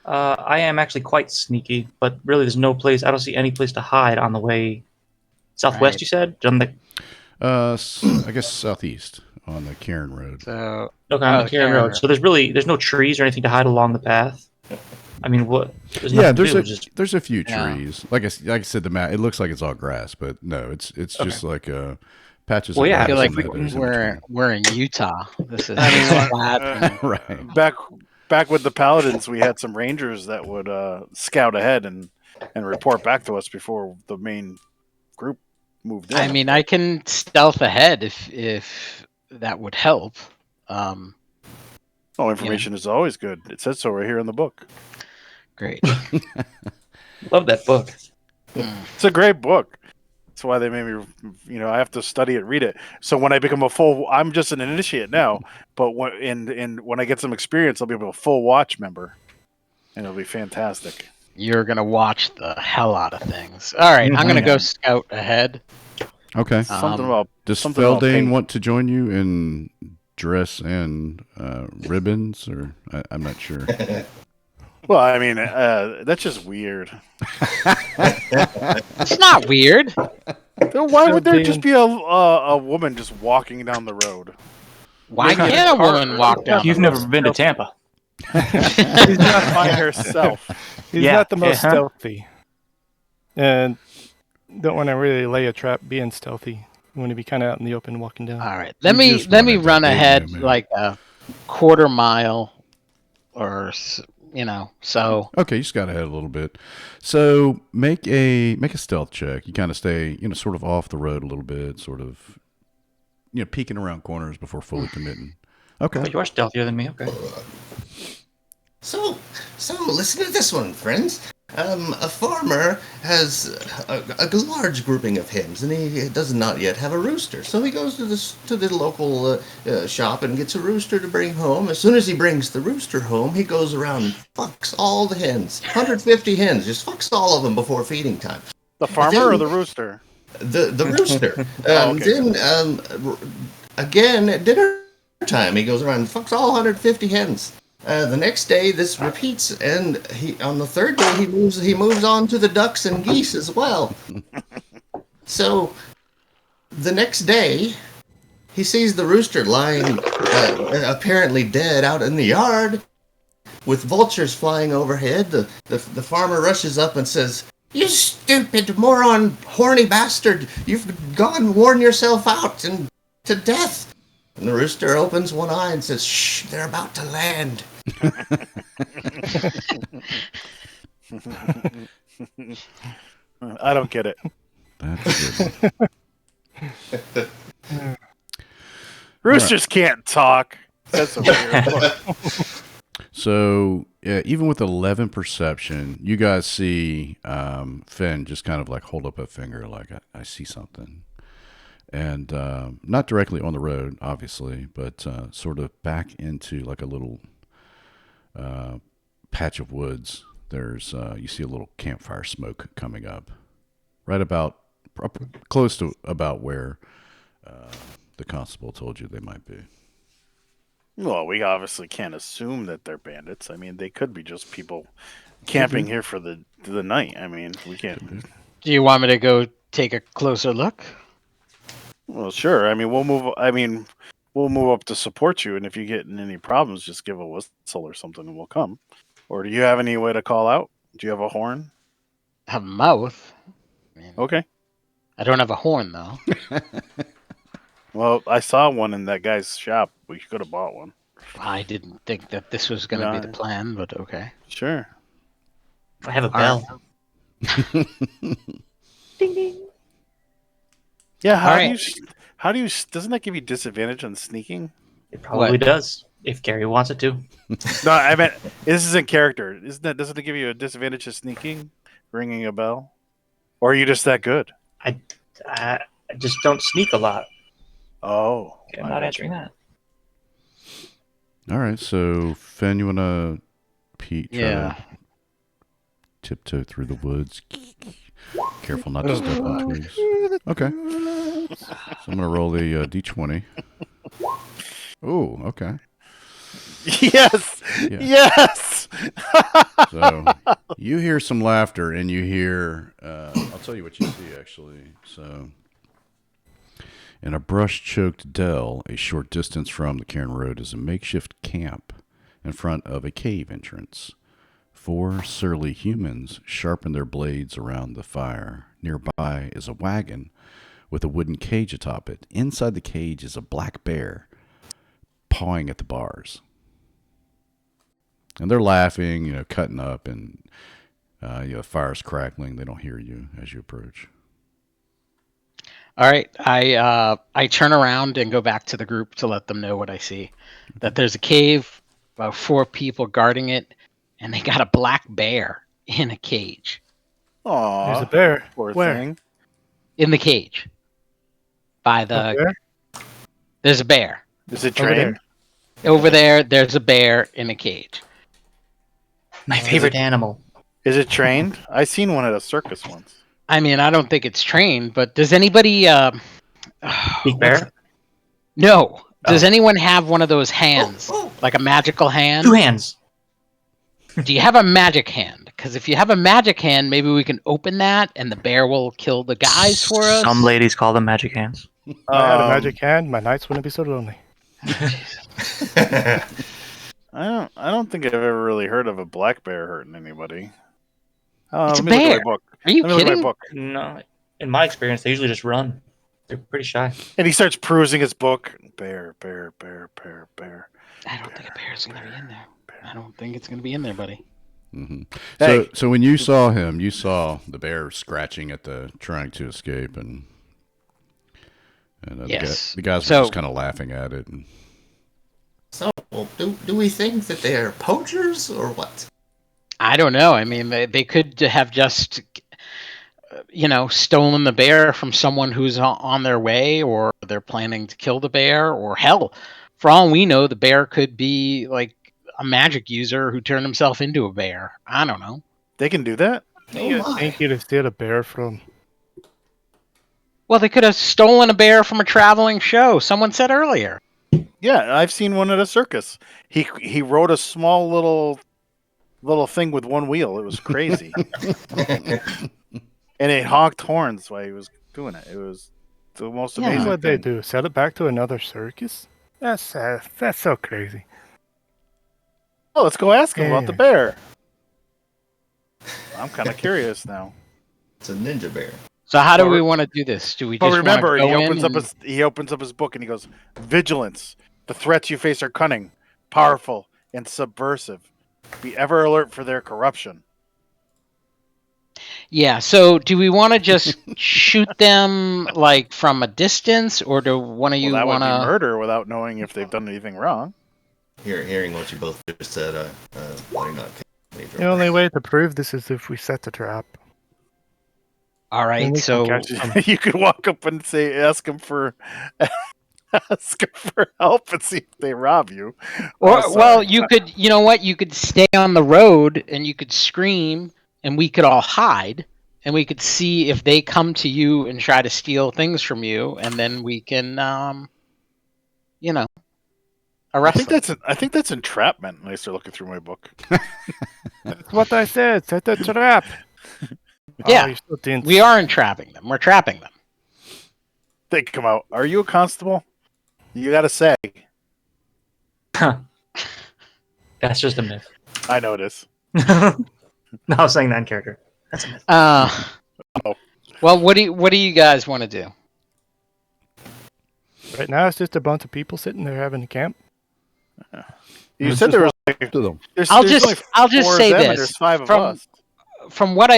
I am actually quite sneaky, but really there's no place. I don't see any place to hide on the way southwest. Right. You said on the I guess southeast on the Cairn Road. So okay, on the Cairn Road. So there's no trees or anything to hide along the path. I mean, what? Yeah, there's there's a few Yeah. trees. Like I said, the map. It looks like it's all grass, but no, it's just like patches. Well, of yeah, I feel grass like and meadows in we're in Utah. This is I mean, flat. between. Right. Back with the paladins, we had some rangers that would scout ahead and report back to us before the main group moved in. I mean, I can stealth ahead if that would help. information is always good. It says so right here in the book. Great. love that book. It's a great book. That's why they made me, I have to study it, read it. So when I become I'm just an initiate now, but when I get some experience, I'll be a full watch member, and it'll be fantastic. You're gonna watch the hell out of things. All right, I'm gonna go scout ahead. Okay. Something about Does something about Feldane paint. want to join you in dress and ribbons, or I'm not sure. Well, I mean, that's just weird. It's not weird. Why would there just be a woman just walking down the road? Why can't a woman walk down? You've the never road? been to Tampa. She's not by herself. He's Yeah, not the most yeah. stealthy. And don't want to really lay a trap being stealthy. You want to be kind of out in the open walking down. All right, You let me just wanted to run date ahead him, man. like a quarter mile, or so. Okay, you just got ahead a little bit. So make a stealth check. You kind of stay, sort of off the road a little bit, sort of peeking around corners before fully committing. Okay. Oh, you are stealthier than me. Okay. So listen to this one, friends. A farmer has a large grouping of hens, and he does not yet have a rooster. So he goes to the local shop and gets a rooster to bring home. As soon as he brings the rooster home, he goes around and fucks all the hens. 150 hens, just fucks all of them before feeding time. The farmer or the rooster? The rooster. Oh, okay. Then again at dinner time, he goes around and fucks all 150 hens. The next day, this repeats, and on the third day he moves on to the ducks and geese as well. So, the next day, he sees the rooster lying, apparently dead, out in the yard, with vultures flying overhead. The farmer rushes up and says, "You stupid moron, horny bastard! You've gone and worn yourself out and to death." And the rooster opens one eye and says, "Shh, they're about to land." I don't get it. That's a good one. Roosters can't talk. That's a weird book. So, yeah, even with 11 perception, you guys see Finn just kind of like hold up a finger like, I see something. And not directly on the road, obviously, but sort of back into like a little patch of woods. There's you see a little campfire smoke coming up, right about close to about where the constable told you they might be. Well, we obviously can't assume that they're bandits. I mean, they could be just people camping here for the night. I mean, we can't. Do you want me to go take a closer look? Well, sure. I mean, we'll move up to support you, and if you get in any problems, just give a whistle or something, and we'll come. Or do you have any way to call out? Do you have a horn? I have a mouth. Okay. I don't have a horn though. Well, I saw one in that guy's shop. We could have bought one. I didn't think that this was going to be the plan, but okay. Sure. I have a bell. Ding ding. Yeah. How do you? Doesn't that give you disadvantage on sneaking? It probably does, if Gary wants it to. No, I meant this isn't character. Doesn't it give you a disadvantage of sneaking, ringing a bell, or are you just that good? I just don't sneak a lot. Oh, I'm not answering that. All right, so Finn, you want to try to tiptoe through the woods? Careful not to step on twigs. Okay. So I'm going to roll the D20. Oh, okay. Yes! Yeah. Yes! So you hear some laughter, and you hear, I'll tell you what you see, actually. So in a brush-choked dell, a short distance from the Cairn Road, is a makeshift camp in front of a cave entrance. 4 surly humans sharpen their blades around the fire. Nearby is a wagon with a wooden cage atop it. Inside the cage is a black bear pawing at the bars. And they're laughing, cutting up, and the fire's crackling. They don't hear you as you approach. All right, I turn around and go back to the group to let them know what I see. That there's a cave, about 4 people guarding it, and they got a black bear in a cage. Aw, There's a bear. poor Where? thing. In the cage. By the... A bear? There's a bear. Is it Over trained? Over there, there's a bear in a cage. My favorite animal. Is it trained? I seen one at a circus once. I mean, I don't think it's trained, but does anybody... Big bear? No. Does anyone have one of those hands? Like a magical hand? 2 hands. Do you have a magic hand? Because if you have a magic hand, maybe we can open that and the bear will kill the guys for us. Some ladies call them magic hands. If I had a magic hand, my nights wouldn't be so lonely. I don't think I've ever really heard of a black bear hurting anybody. It's a let me look at bear. my book. Are you Let me look at my kidding? book. No, in my experience, they usually just run. They're pretty shy. And he starts perusing his book. Bear, bear, bear, bear, bear. I don't think a bear's going to be in there. I don't think it's going to be in there, buddy. Mm-hmm. Hey. So when you saw him, you saw the bear scratching at trying to escape, and And Yes. the guys were So- just kind of laughing at it. And, So, well, do we think that they are poachers or what? I don't know. I mean, they could have just, stolen the bear from someone who's on their way, or they're planning to kill the bear, or hell, for all we know, the bear could be like a magic user who turned himself into a bear. I don't know. They can do that? Oh You my! think you'd steal a bear from? Well, they could have stolen a bear from a traveling show. Someone said earlier. Yeah, I've seen one at a circus. He rode a small little thing with one wheel. It was crazy. And it honked horns while he was doing it. It was the most Yeah. That's amazing what they thing. do. Sell it back to another circus? That's so crazy. Oh, let's go ask him about the Anyway. bear. I'm kind of curious now. It's a ninja bear. So how do Well, we want to do this? Do we But just remember, wanna he go opens in up he opens up his book and he goes, "Vigilance. The threats you face are cunning, powerful, and subversive. Be ever alert for their corruption." Yeah, so do we want to just shoot them like from a distance, or do one of Well, you that want would be to? murder without knowing if they've done anything wrong. Hearing what you both just said, why not? The only way to prove this is if we set the trap. All Then right, we can so catch them. You could walk up and ask him for help and see if they rob you. or Oh, well, sorry. you could, you know what? You could stay on the road and you could scream, and we could all hide, and we could see if they come to you and try to steal things from you, and then we can, arrest them. I think that's entrapment. And I start looking through my book. That's what I said. Set the trap. Yeah, you're so dense. We are entrapping them. We're trapping them. They come out. Are you a constable? You got to say. That's just a myth. I know it is. No, I was saying that in character. That's a myth. Oh. Well, what do you guys want to do? Right now, it's just a bunch of people sitting there having a camp. You Let's said just there was walk to them. there's, I'll there's just only four say of them and this. there's five of From- us. From what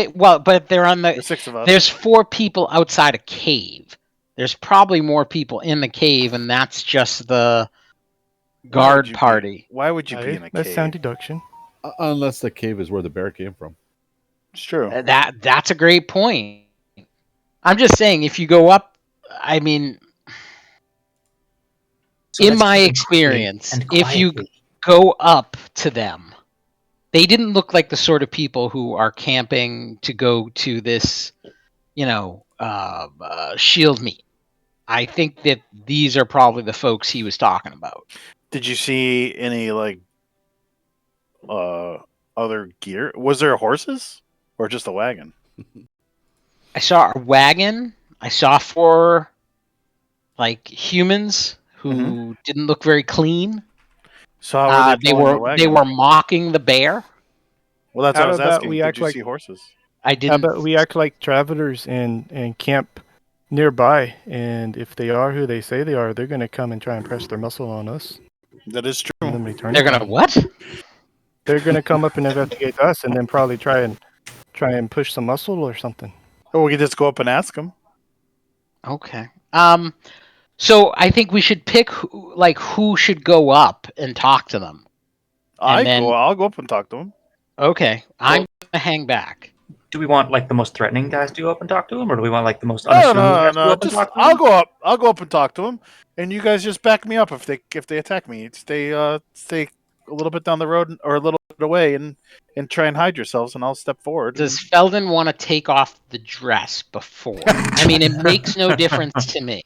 but they're on There's the. six of us. There's 4 people outside a cave. There's probably more people in the cave, and that's just the guard you be- party. Why would you be in a Let's cave? sound deduction. Unless the cave is where the bear came from. It's true. That's a great point. I'm just saying, if you go up, I mean, So in let's my keep it experience, and if you quietly. go up to them, they didn't look like the sort of people who are camping to go to this, shield meet. I think that these are probably the folks he was talking about. Did you see any other gear? Was there horses or just a wagon? I saw a wagon. I saw 4 humans who didn't look very clean. So how were They pulling the were wagon? mocking the bear. Well, that's what How I was about asking. we Did act you like- see horses? I How didn't. about we act like travelers and camp nearby? And if they are who they say they are, they're going to come and try and press their muscle on us. That is true. And then return. They're gonna what? They're going to come up and investigate us, and then probably try and push some muscle or something. Or we could just go up and ask them. Okay. So I think we should pick who should go up and talk to them. I'll go up and talk to them. Okay, I'm gonna hang back. Do we want the most threatening guys to go up and talk to him, or do we want the most No, unassuming guys to go no. up and Just talk to I'll him? go up. I'll go up and talk to them, and you guys just back me up if they attack me. Stay a little bit down the road or a little bit away, and try and hide yourselves, and I'll step forward. Does Felden want to take off the dress before? I mean, it makes no difference to me.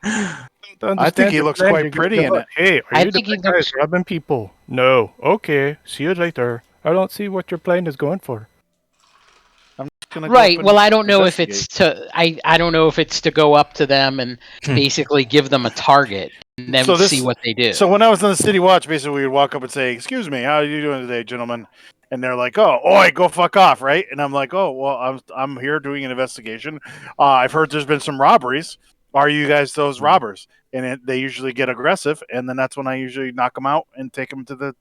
I think he looks quite pretty in it. Hey, are I you think he the bad guys looks- robbing people? No. Okay. See you later. I don't see what your plan is going for. I'm just gonna go Right. up and Well, I don't know if investigate. it's to. I don't know if it's to go up to them and basically give them a target and then So this- see what they do. So when I was on the city watch, basically we would walk up and say, "Excuse me, how are you doing today, gentlemen?" And they're like, "Oh, oi, go fuck off," right? And I'm like, "Oh, well, I'm here doing an investigation. I've heard there's been some robberies. Are you guys those robbers?" And they usually get aggressive, and then that's when I usually knock them out and take them to the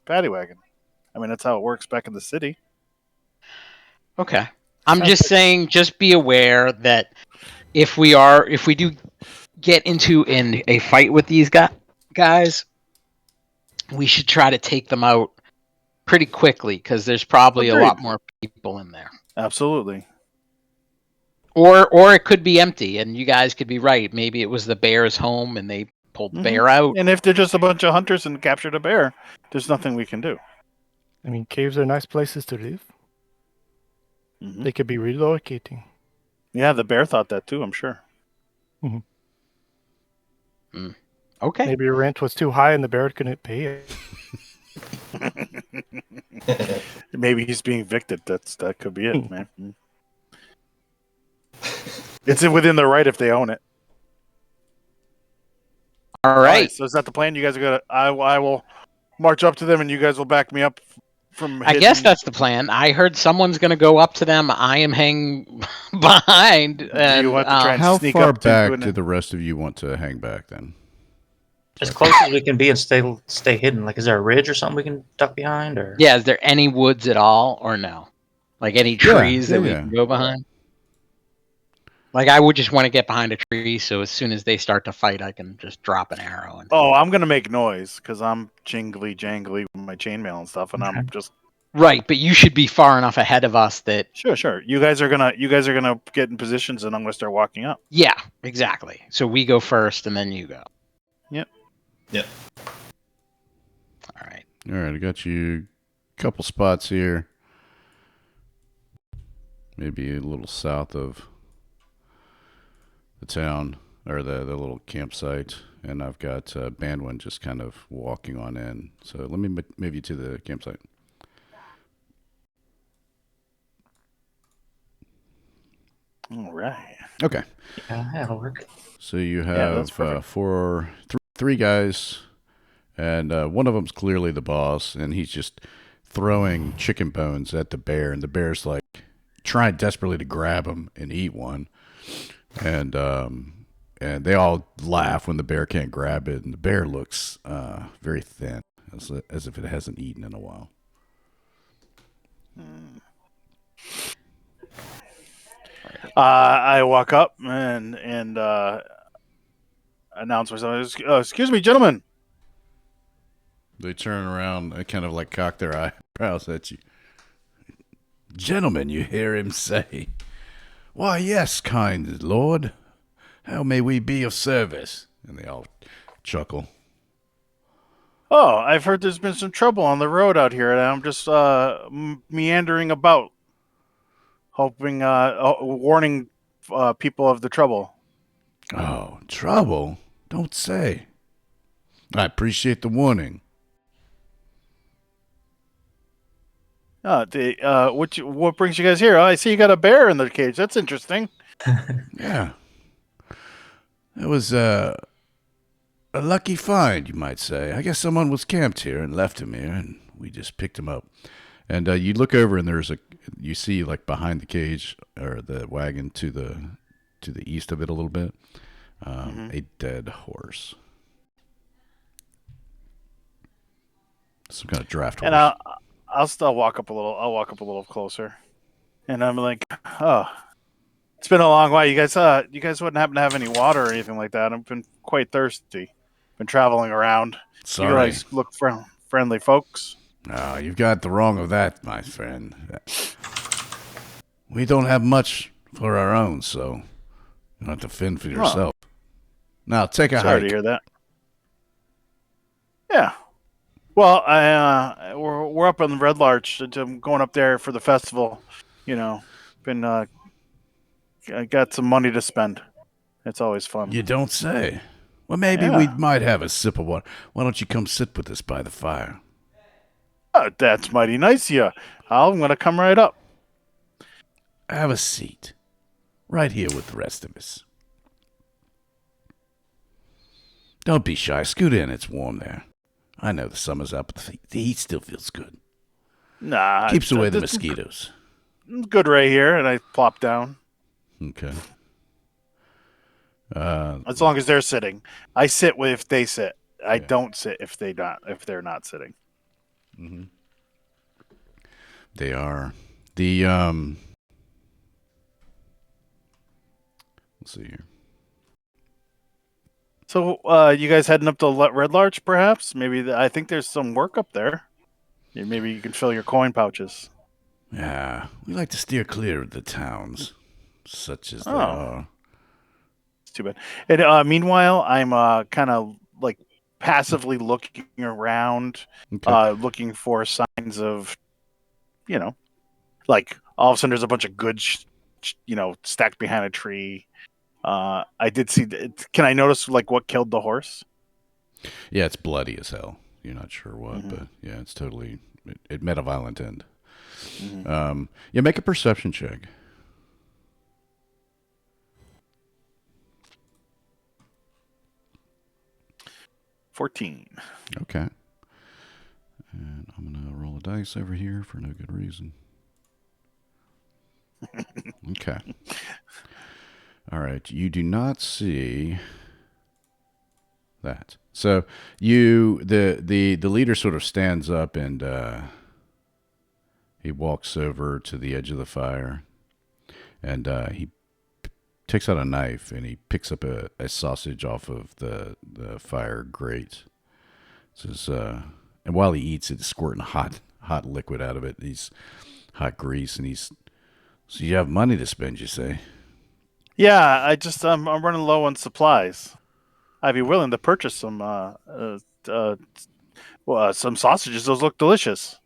paddy wagon. I mean, that's how it works back in the city. Okay. I'm just saying, just be aware that if we do get into a fight with these guys, we should try to take them out pretty quickly because there's probably a lot Agreed. more people in there. Absolutely. Or it could be empty, and you guys could be right. Maybe it was the bear's home, and they pulled the bear out. And if they're just a bunch of hunters and captured a bear, there's nothing we can do. I mean, caves are nice places to live. Mhm. They could be relocating. Yeah, the bear thought that too, I'm sure. Okay. Maybe your rent was too high and the bear couldn't pay it. Maybe he's being evicted. That could be it, man. It's within their right if they own it. All right. So is that the plan? You guys are gonna? I will march up to them, and you guys will back me up from. I guess that's the plan. I heard someone's going to go up to them. I am hanging behind. And, want to try and How sneak far up to back doing do it? the rest of you want to hang back then? As close as we can be and stay hidden. Like, is there a ridge or something we can duck behind? Or yeah, is there any woods at all or no? Like any trees that we can go behind? Like I would just want to get behind a tree so as soon as they start to fight, I can just drop an arrow. Oh, I'm gonna make noise because I'm jingly jangly with my chainmail and stuff, and I'm just right. But you should be far enough ahead of us that sure. You guys are gonna get in positions, and I'm gonna start walking up. yeah, exactly. So we go first, and then you go. Yep. All right. All right, I got you a couple spots here. Maybe a little south of the town or the little campsite, and I've got Bandwin just kind of walking on in. So let me move you to the campsite. All right. Okay. yeah, that'll work. So you that's have perfect. three guys, and one of them's clearly the boss, and he's just throwing chicken bones at the bear, and the bear's like trying desperately to grab him and eat one, and they all laugh when the bear can't grab it, and the bear looks very thin, as if it hasn't eaten in a while. I walk up and announce myself. Excuse me, gentlemen. They turn around and kind of like cock their eyebrows at you. Gentlemen, you hear him say. Why, yes, kind lord. How may we be of service? And they all chuckle. Oh, I've heard there's been some trouble on the road out here, and I'm just meandering about, hoping, warning people of the trouble. Oh, trouble? Don't say. I appreciate the warning. What brings you guys here? Oh, I see you got a bear in the cage. That's interesting. Yeah. That was a lucky find, you might say. I guess someone was camped here and left him here, and we just picked him up. And you look over, and you see like behind the cage or the wagon to the east of it a little bit, a dead horse. Some kind of draft horse. And I'll still walk up a little. I'll walk up a little closer, and I'm like, oh, it's been a long while. You guys wouldn't happen to have any water or anything like that? I've been quite thirsty. Been traveling around. Sorry. You guys look friendly folks. No, you've got the wrong of that, my friend. We don't have much for our own, so you don't have to fend for yourself. Now, take a hike. Sorry to hear that. Yeah. Well, we're up on the Red Larch. I'm going up there for the festival. You know, I got some money to spend. It's always fun. You don't say. Well, maybe we might have a sip of water. Why don't you come sit with us by the fire? Oh, that's mighty nice of you. I'm going to come right up. Have a seat. Right here with the rest of us. Don't be shy. Scoot in. It's warm there. I know the summer's up, but the heat still feels good. Nah. Keeps away the mosquitoes. Good right here, and I plop down. Okay. As long as they're sitting. I sit if they sit. I don't sit if they're not sitting. Mm-hmm. They are. Let's see here. So, you guys heading up to Red Larch, perhaps? Maybe I think there's some work up there. Maybe you can fill your coin pouches. Yeah, we like to steer clear of the towns, such as they Oh. are. It's too bad. And meanwhile, I'm kind of like passively looking around, Okay. looking for signs of, you know, like all of a sudden there's a bunch of goods, stacked behind a tree. I did see. Can I notice like what killed the horse? Yeah, it's bloody as hell. You're not sure what, Mhm. but yeah, it's totally. It met a violent end. Mhm. Yeah, make a perception check. 14. Okay. And I'm gonna roll a dice over here for no good reason. Okay. All right. You do not see that. So the leader sort of stands up and he walks over to the edge of the fire, and he takes out a knife and he picks up a sausage off of the fire grate. Says, and while he eats it, squirting hot liquid out of it. He's hot grease, and he's. So you have money to spend, you say? Yeah, I'm running low on supplies. I'd be willing to purchase some some sausages. Those look delicious.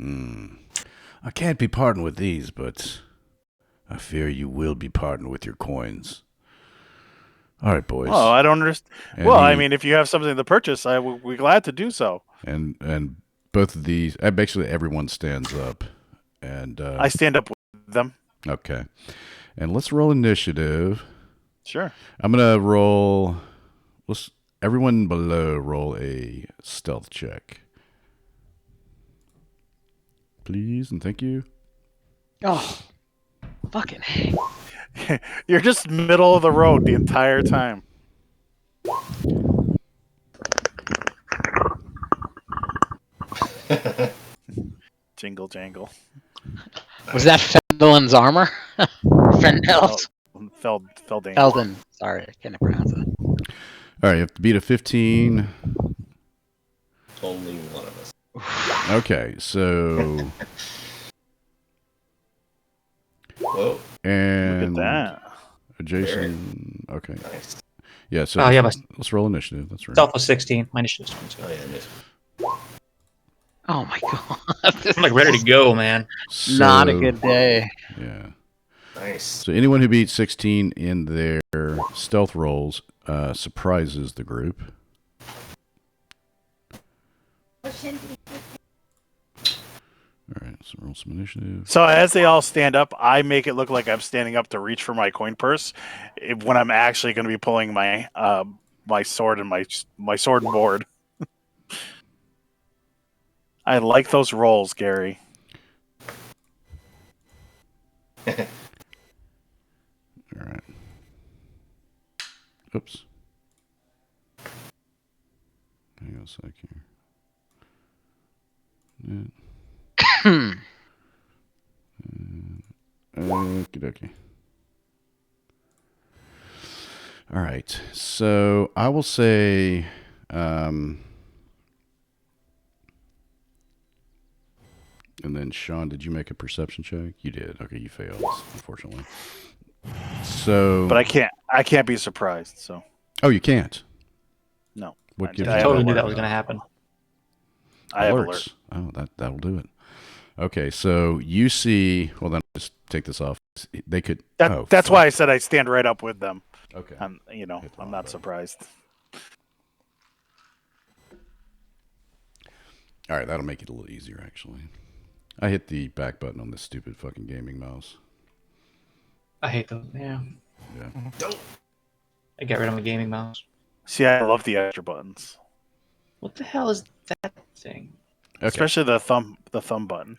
I can't be pardoned with these, but I fear you will be pardoned with your coins. All right, boys. Oh, I don't understand. And Well, I he- mean, if you have something to purchase, I will be glad to do so. And both of these, basically everyone stands up, and I stand up with them. okay, and let's roll initiative. Sure. I'm gonna roll. Let's everyone below roll a stealth check, please, and thank you. Oh, fucking. You're just middle of the road the entire time. Jingle jangle. Was that Felden's armor? Fendel's? Felding. Felden. Sorry, I can't pronounce it. All right, you have to beat a 15. Only one of us. Okay, so Whoa, and Look at that. Jason. Okay, nice. yeah. So Oh, yeah, let's roll initiative. That's right. Stealth was 16. My initiative is 22. Oh yeah, missed. Oh my god. This I'm like is ready to go, man. not a So- good day. Yeah. Nice. So anyone who beats 16 in their stealth rolls surprises the group. All right, so roll some initiative. So as they all stand up, I make it look like I'm standing up to reach for my coin purse, when I'm actually going to be pulling my my sword and my sword and board. I like those rolls, Gary. All right. Oops. Hang on a sec here. Yeah. Okie dokie. All right. So I will say, and then Sean, did you make a perception check? You did. Okay, you failed, unfortunately. So, But I can't be surprised. So oh, you can't. no, What I gives have you Totally knew alert. that was going to happen. I have alerts? alert. Oh, that'll do it. Okay, so you see. Well, then just take this off. They could. That's fuck. why I said I stand right up with them. Okay. I'm Hit the I'm wrong not button. surprised. All right, that'll make it a little easier, actually. I hit the back button on this stupid fucking gaming mouse. I hate those. Yeah. Yeah. I got rid of my gaming mouse. See, I love the extra buttons, What the hell is that thing? Okay. especially the thumb button.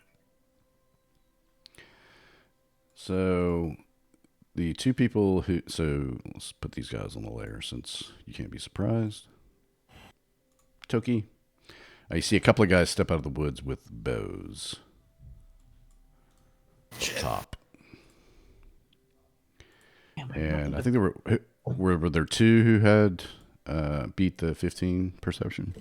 So the two people who. So let's put these guys on the layer since you can't be surprised. Toki. You see a couple of guys step out of the woods with bows. Top. And I think there were. Were there two who had beat the 15 perception?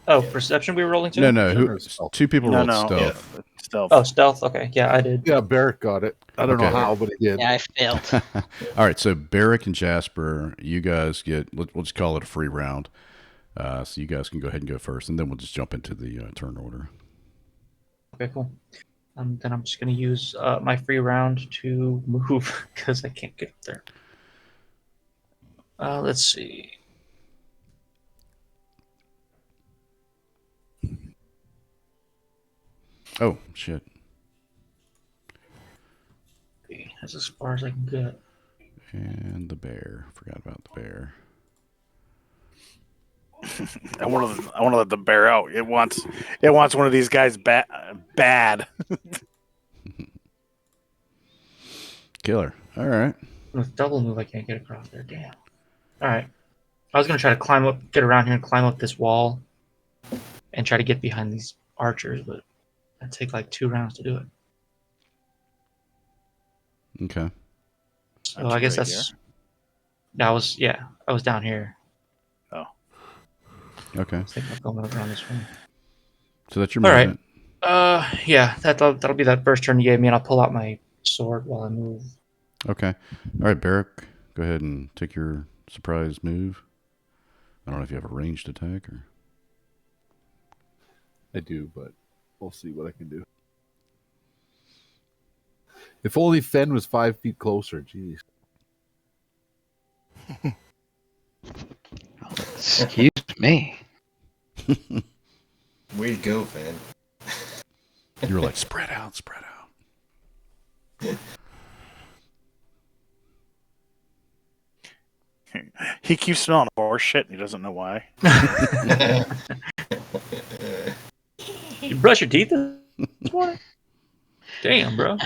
Oh, perception we were rolling too? No. Or stealth. Two people No, rolled no. stealth. Stealth. Oh, stealth. Okay, yeah, I did. Yeah, Barrett got it. I don't know Okay. how, but he did. Yeah, I failed. All right, so Barrick and Jasper, you guys get. We'll just call it a free round. So you guys can go ahead and go first, and then we'll just jump into the turn order. Okay, cool. Then I'm just gonna use my free round to move because I can't get up there. Let's see. Oh shit! Okay, that's as far as I can get. And the bear. Forgot about the bear. I want to let the bear out. It wants one of these guys bad. Killer. All right. With double move, I can't get across there. Damn. All right. I was gonna try to climb up, get around here, and climb up this wall, and try to get behind these archers, but that'd take like 2 rounds to do it. Okay. So I guess that's. I was down here. Okay. I think I'm going around this way. So that's your All right. movement. Yeah, that'll be that first turn you gave me, and I'll pull out my sword while I move. Okay. All right, Barrick, go ahead and take your surprise move. I don't know if you have a ranged attack or. I do, but we'll see what I can do. If only Fen was 5 feet closer. Jeez. Excuse me. Way to go, man. You were like, spread out, spread out. He keeps smelling horse shit, and he doesn't know why. You brush your teeth this morning? Damn, bro.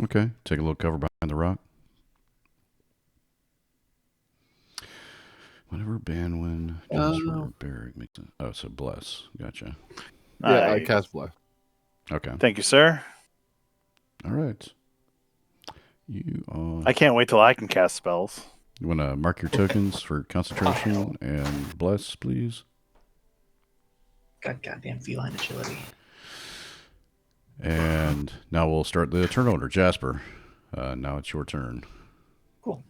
Okay. Take a little cover behind the rock. Whenever Banwin Jasper Barrick makes it. Oh, so bless. Gotcha. Yeah, I cast bless. Okay. Thank you, sir. All right. You I can't wait till I can cast spells. You want to mark your tokens for concentration and bless, please? Got goddamn feline agility. And now we'll start the turn order. Jasper, now it's your turn. Cool.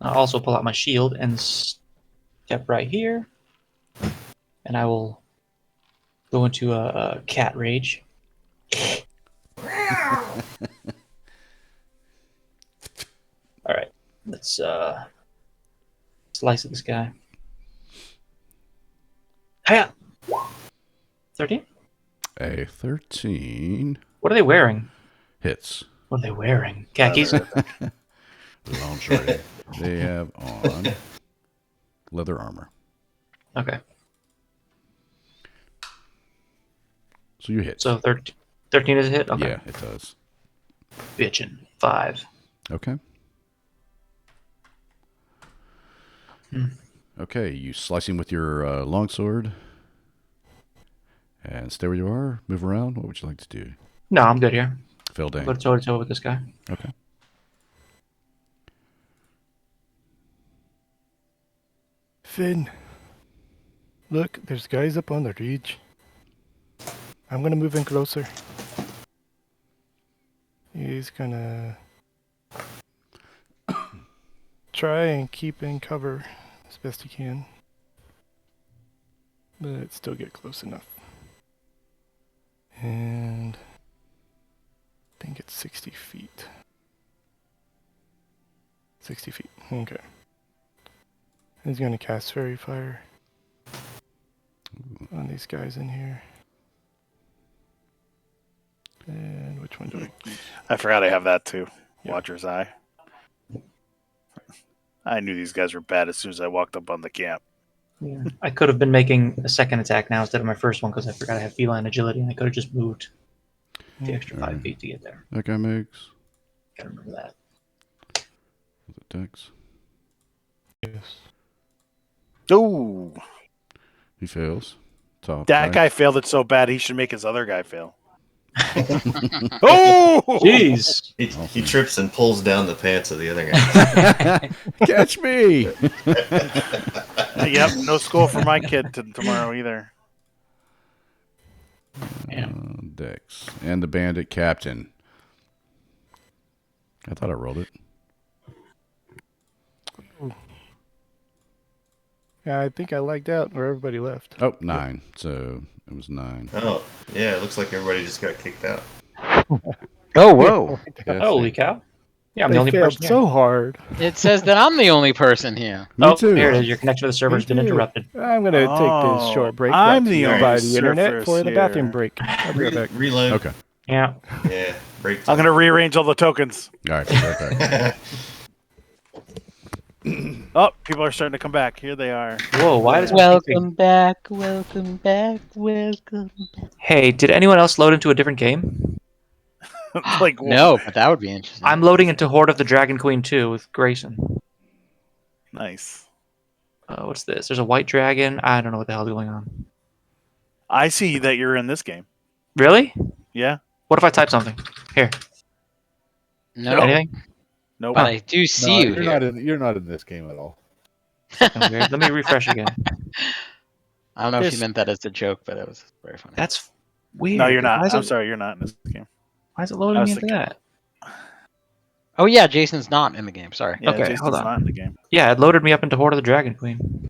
I'll also pull out my shield and step right here. And I will go into a cat rage. All right. Let's slice at this guy. Hiya! 13? A 13 What are they wearing? hits. What are they wearing? Khakis? Lingerie. They have on leather armor. Okay. So you hit. So 13 is a hit? Okay. Yeah, it does. Bitchin'. 5. Okay. Okay, you slice him with your longsword. And stay where you are. Move around. What would you like to do? No, I'm good here. Phil Dane. Go toe to toe with this guy. Okay. Finn, look, there's guys up on the ridge. I'm gonna move in closer. He's gonna try and keep in cover as best he can, but still get close enough. And I think it's 60 feet. 60 feet. Okay. He's gonna cast Fairy Fire on these guys in here. And which one do I keep? I forgot I have that too. Yeah. Watcher's Eye. I knew these guys were bad as soon as I walked up on the camp. Yeah. I could have been making a second attack now instead of my first one because I forgot I have feline agility and I could have just moved the extra 5 feet to get there. That guy makes. Gotta remember that. Is it Dex? Yes. Ooh, He fails. Top. that right. guy failed it so bad he should make his other guy fail. Oh! Jeez. He trips and pulls down the pants of the other guy. Catch me! Yep, no school for my kid tomorrow either. Dex. And the bandit captain. I thought I rolled it. Yeah, I think I lagged out where everybody left. Oh, 9. So it was 9. Oh, yeah, it looks like everybody just got kicked out. Oh, whoa. Yeah, Holy see. cow. Yeah, I'm They the only failed person here. so hard. It says that I'm the only person here. Me too. Here it is. Your connection to the server has been Me too. interrupted. I'm going to take this short break. I'm brought to the you only by the internet surfers for the bathroom here. break. I'll be right back. Reload. Okay. Yeah. Yeah, break I'm time. gonna rearrange all the tokens. All right. Be right back. Oh, people are starting to come back. Here they are. Whoa, why does Welcome back, welcome back, welcome back. Hey, did anyone else load into a different game? Like No, but that would be interesting. I'm loading into Horde of the Dragon Queen 2 with Grayson. Nice. What's this? There's a white dragon. I don't know what the hell's going on. I see that you're in this game. Really? Yeah. What if I type something? Here. No, Anything? Nope. but I do see you here. You're not in this game at all. Fucking weird. Let me refresh again. I don't know if Yes. you meant that as a joke, but it was very funny. That's weird. No, you're Why not. is I'm it- sorry, you're not in this game. Why is it I loading was me into thinking- that? Oh yeah, Jason's not in the game. Sorry. Yeah, Okay, Jason's hold on. not in the game. Yeah, it loaded me up into Horde of the Dragon Queen.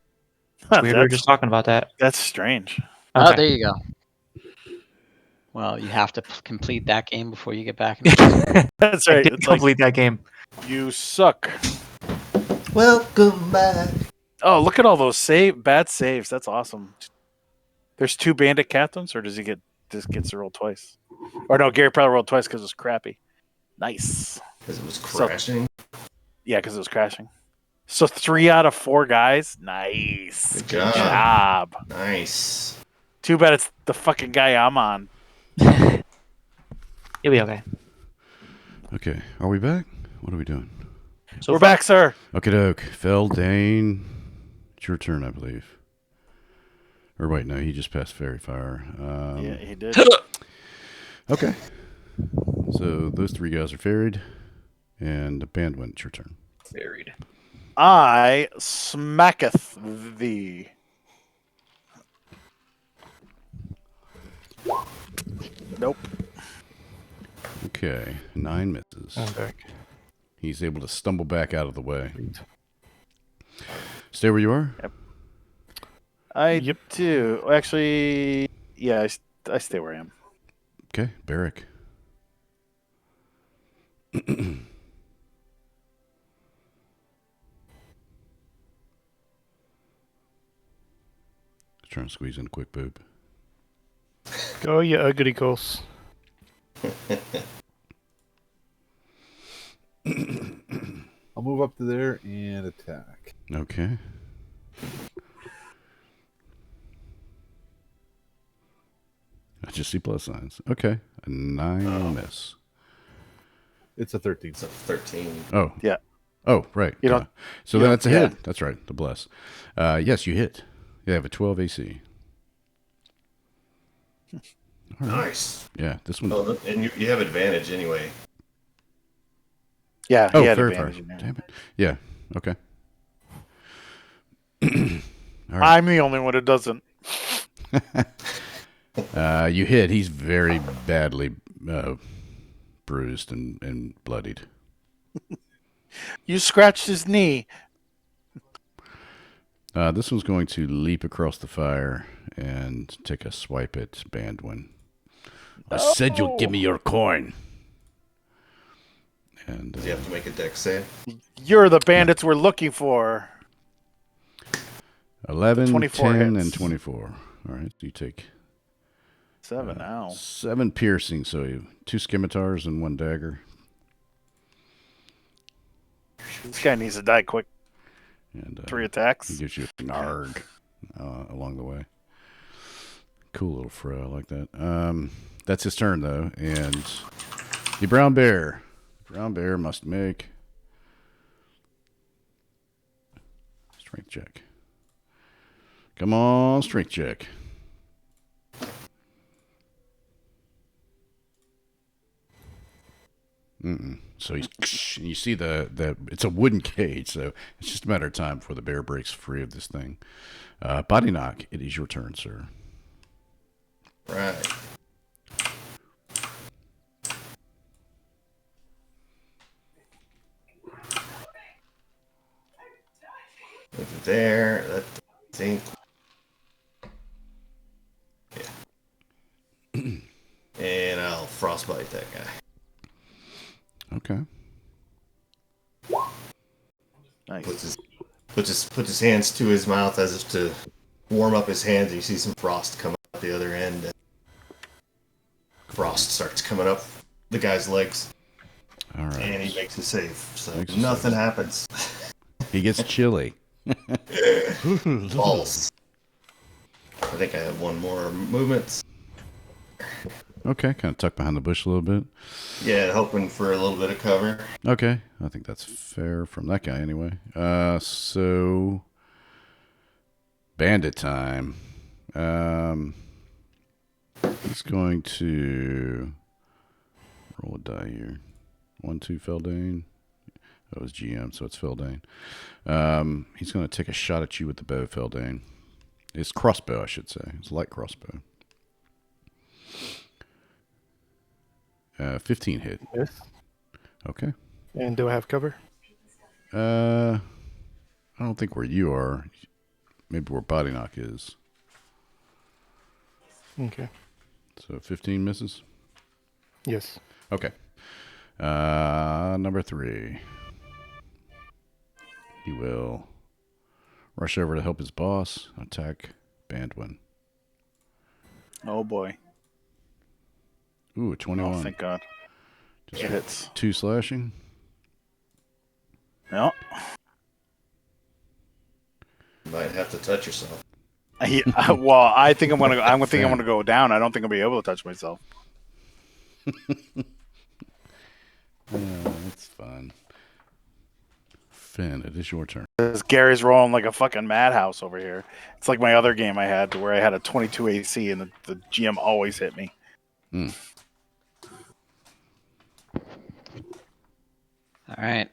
It's weird. We were that's, just talking about that. that's strange. Oh, Okay. there you go. Well, you have to complete that game before you get back. Into That's I right. did It's like, complete that game. you suck. Welcome back. Oh, look at all those bad saves. That's awesome. There's 2 bandit captains, or does he just gets to roll twice? Or no, Gary probably rolled twice because it was crappy. Nice. Because it was So- crashing. Yeah, because it was crashing. So 3 out of 4 guys. Nice. Good Good job. job. Nice. Too bad it's the fucking guy I'm on. You'll be okay. Okay. Are we back? What are we doing? So We're back, sir. Okay, doke. Feldane. It's your turn, I believe. Or wait, no, he just passed Fairy Fire. Yeah, he did. Okay. So those 3 guys are ferried. And the band went. It's your turn. Buried. I smacketh thee. Nope. Okay. 9 misses. I'm back. He's able to stumble back out of the way. Stay where you are? I do. Actually, yeah, I stay where I am. Okay. Barrack. Trying to squeeze in a quick boob. Go, you ugly ghosts. I'll move up to there and attack. Okay. I just see plus signs. Okay. A 9 will miss. It's a 13. It's a 13. Oh. Yeah. Oh, right. You don't- So you then don't- it's a hit. That's right. The bless. Yes, you hit. You have a 12 AC. All right. Nice. Yeah, this one. Oh, and you have advantage anyway. Yeah, Oh, he had fair advantage fire. in there. Damn it. Yeah. Okay. All right. I'm the only one who doesn't. You hit. He's very badly bruised and bloodied. You scratched his knee. This one's going to leap across the fire and take a swipe at Bandwin. I said you'll give me your coin. And Does he have to make a dex save? You're the bandits we're looking for. 11, 24 10, hits. and 24. All right, you take 7 now. 7 piercing, so you 2 scimitars and 1 dagger. This guy needs to die quick. And 3 he attacks. gives you a narg along the way. Cool little fro, I like that. That's his turn, though. And the brown bear. Brown bear must make strength check. Come on, strength check. So you see the it's a wooden cage, so it's just a matter of time before the bear breaks free of this thing. Body knock, it is your turn, sir. Right. Over there. That I think. Yeah. And I'll frostbite that guy. Okay. Nice. Puts his hands to his mouth as if to warm up his hands, and you see some frost come out the other end. And frost starts coming up the guy's legs. All right. And he makes a save. So Makes a nothing save. happens. He gets chilly. False. I think I have one more movement. Okay, kind of tuck behind the bush a little bit. Yeah, hoping for a little bit of cover. Okay, I think that's fair from that guy anyway. So bandit time. He's going to roll a die here. 1, 2, Feldane. That was GM, so it's Feldane. He's going to take a shot at you with the bow, Feldane. His crossbow, I should say. It's a light crossbow. 15 hit. Yes. Okay. And do I have cover? I don't think where you are. Maybe where Body Knock is. Okay. So 15 misses? Yes. Okay. Number 3. He will rush over to help his boss. Attack Bandwin. Oh boy. Ooh, 21. Oh, thank God. Just It hits. 2 slashing. No. You might have to touch yourself. Well, I think I'm gonna go down. I don't think I'll be able to touch myself. That's fun. Finn, it is your turn. Because Gary's rolling like a fucking madhouse over here. It's like my other game I had where I had a 22 AC and the GM always hit me. All right.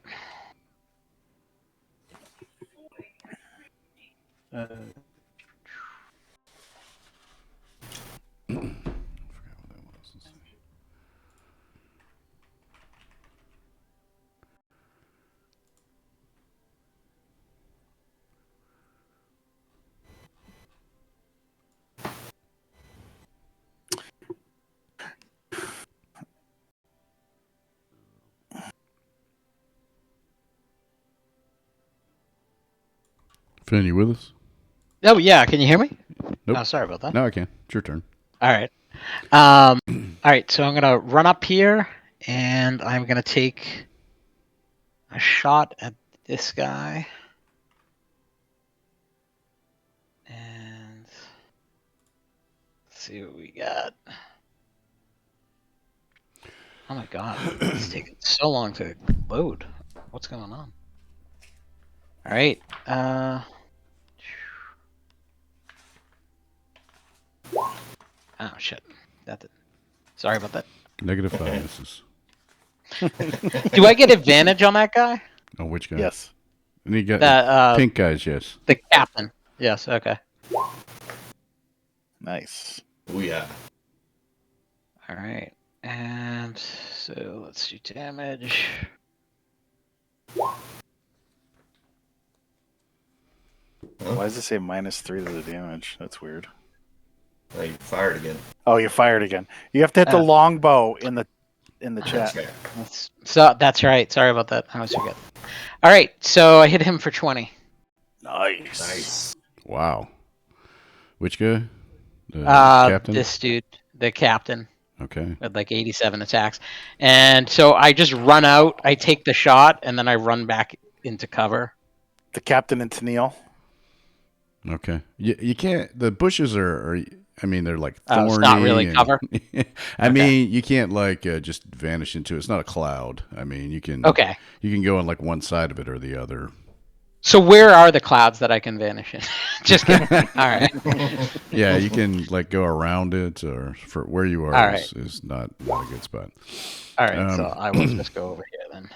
Finn, you with us? Oh yeah, can you hear me? Nope. Oh, sorry about that. No, I can. It's your turn. All right. All right. So I'm gonna run up here, and I'm gonna take a shot at this guy, and let's see what we got. Oh my God, it's taking so long to load. What's going on? All right. Oh shit. Sorry about that. -5 misses. Do I get advantage on that guy? Oh, which guy? Yes. And you got That pink guys, yes. the captain. Yes. Okay. Nice. Oh yeah. All right. And so let's do damage. Why does it say -3 to the damage? That's weird. Oh, you fired again. Oh, you fired again. You have to hit the longbow in the chat. Okay. That's right. Sorry about that. I always forget. All right. So I hit him for 20. Nice. Nice. Wow. Which guy? The captain? This dude, the captain, Okay. with like 87 attacks. And so I just run out. I take the shot, and then I run back into cover. The captain and Tennille. Okay. You can't. The bushes are I mean, they're like thorny. It's not really cover? I mean, you can't like just vanish into it. It's not a cloud. I mean, you can. Okay. You can go on like one side of it or the other. So where are the clouds that I can vanish in? Just kidding. All right. Yeah, you can like go around it, or for where you are All right. is not a good spot. All right. So Um, I will just go over here then.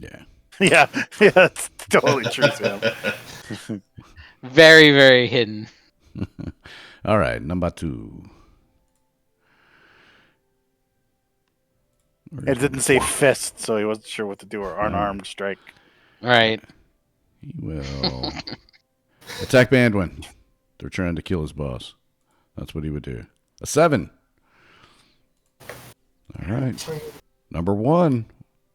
Yeah. Yeah, yeah, that's totally true, Sam. Very, very hidden. All right, number 2. It didn't say fist, so he wasn't sure what to do, or unarmed strike. All right. He will attack Bandwin. They're trying to kill his boss. That's what he would do. A 7. All right. Number 1.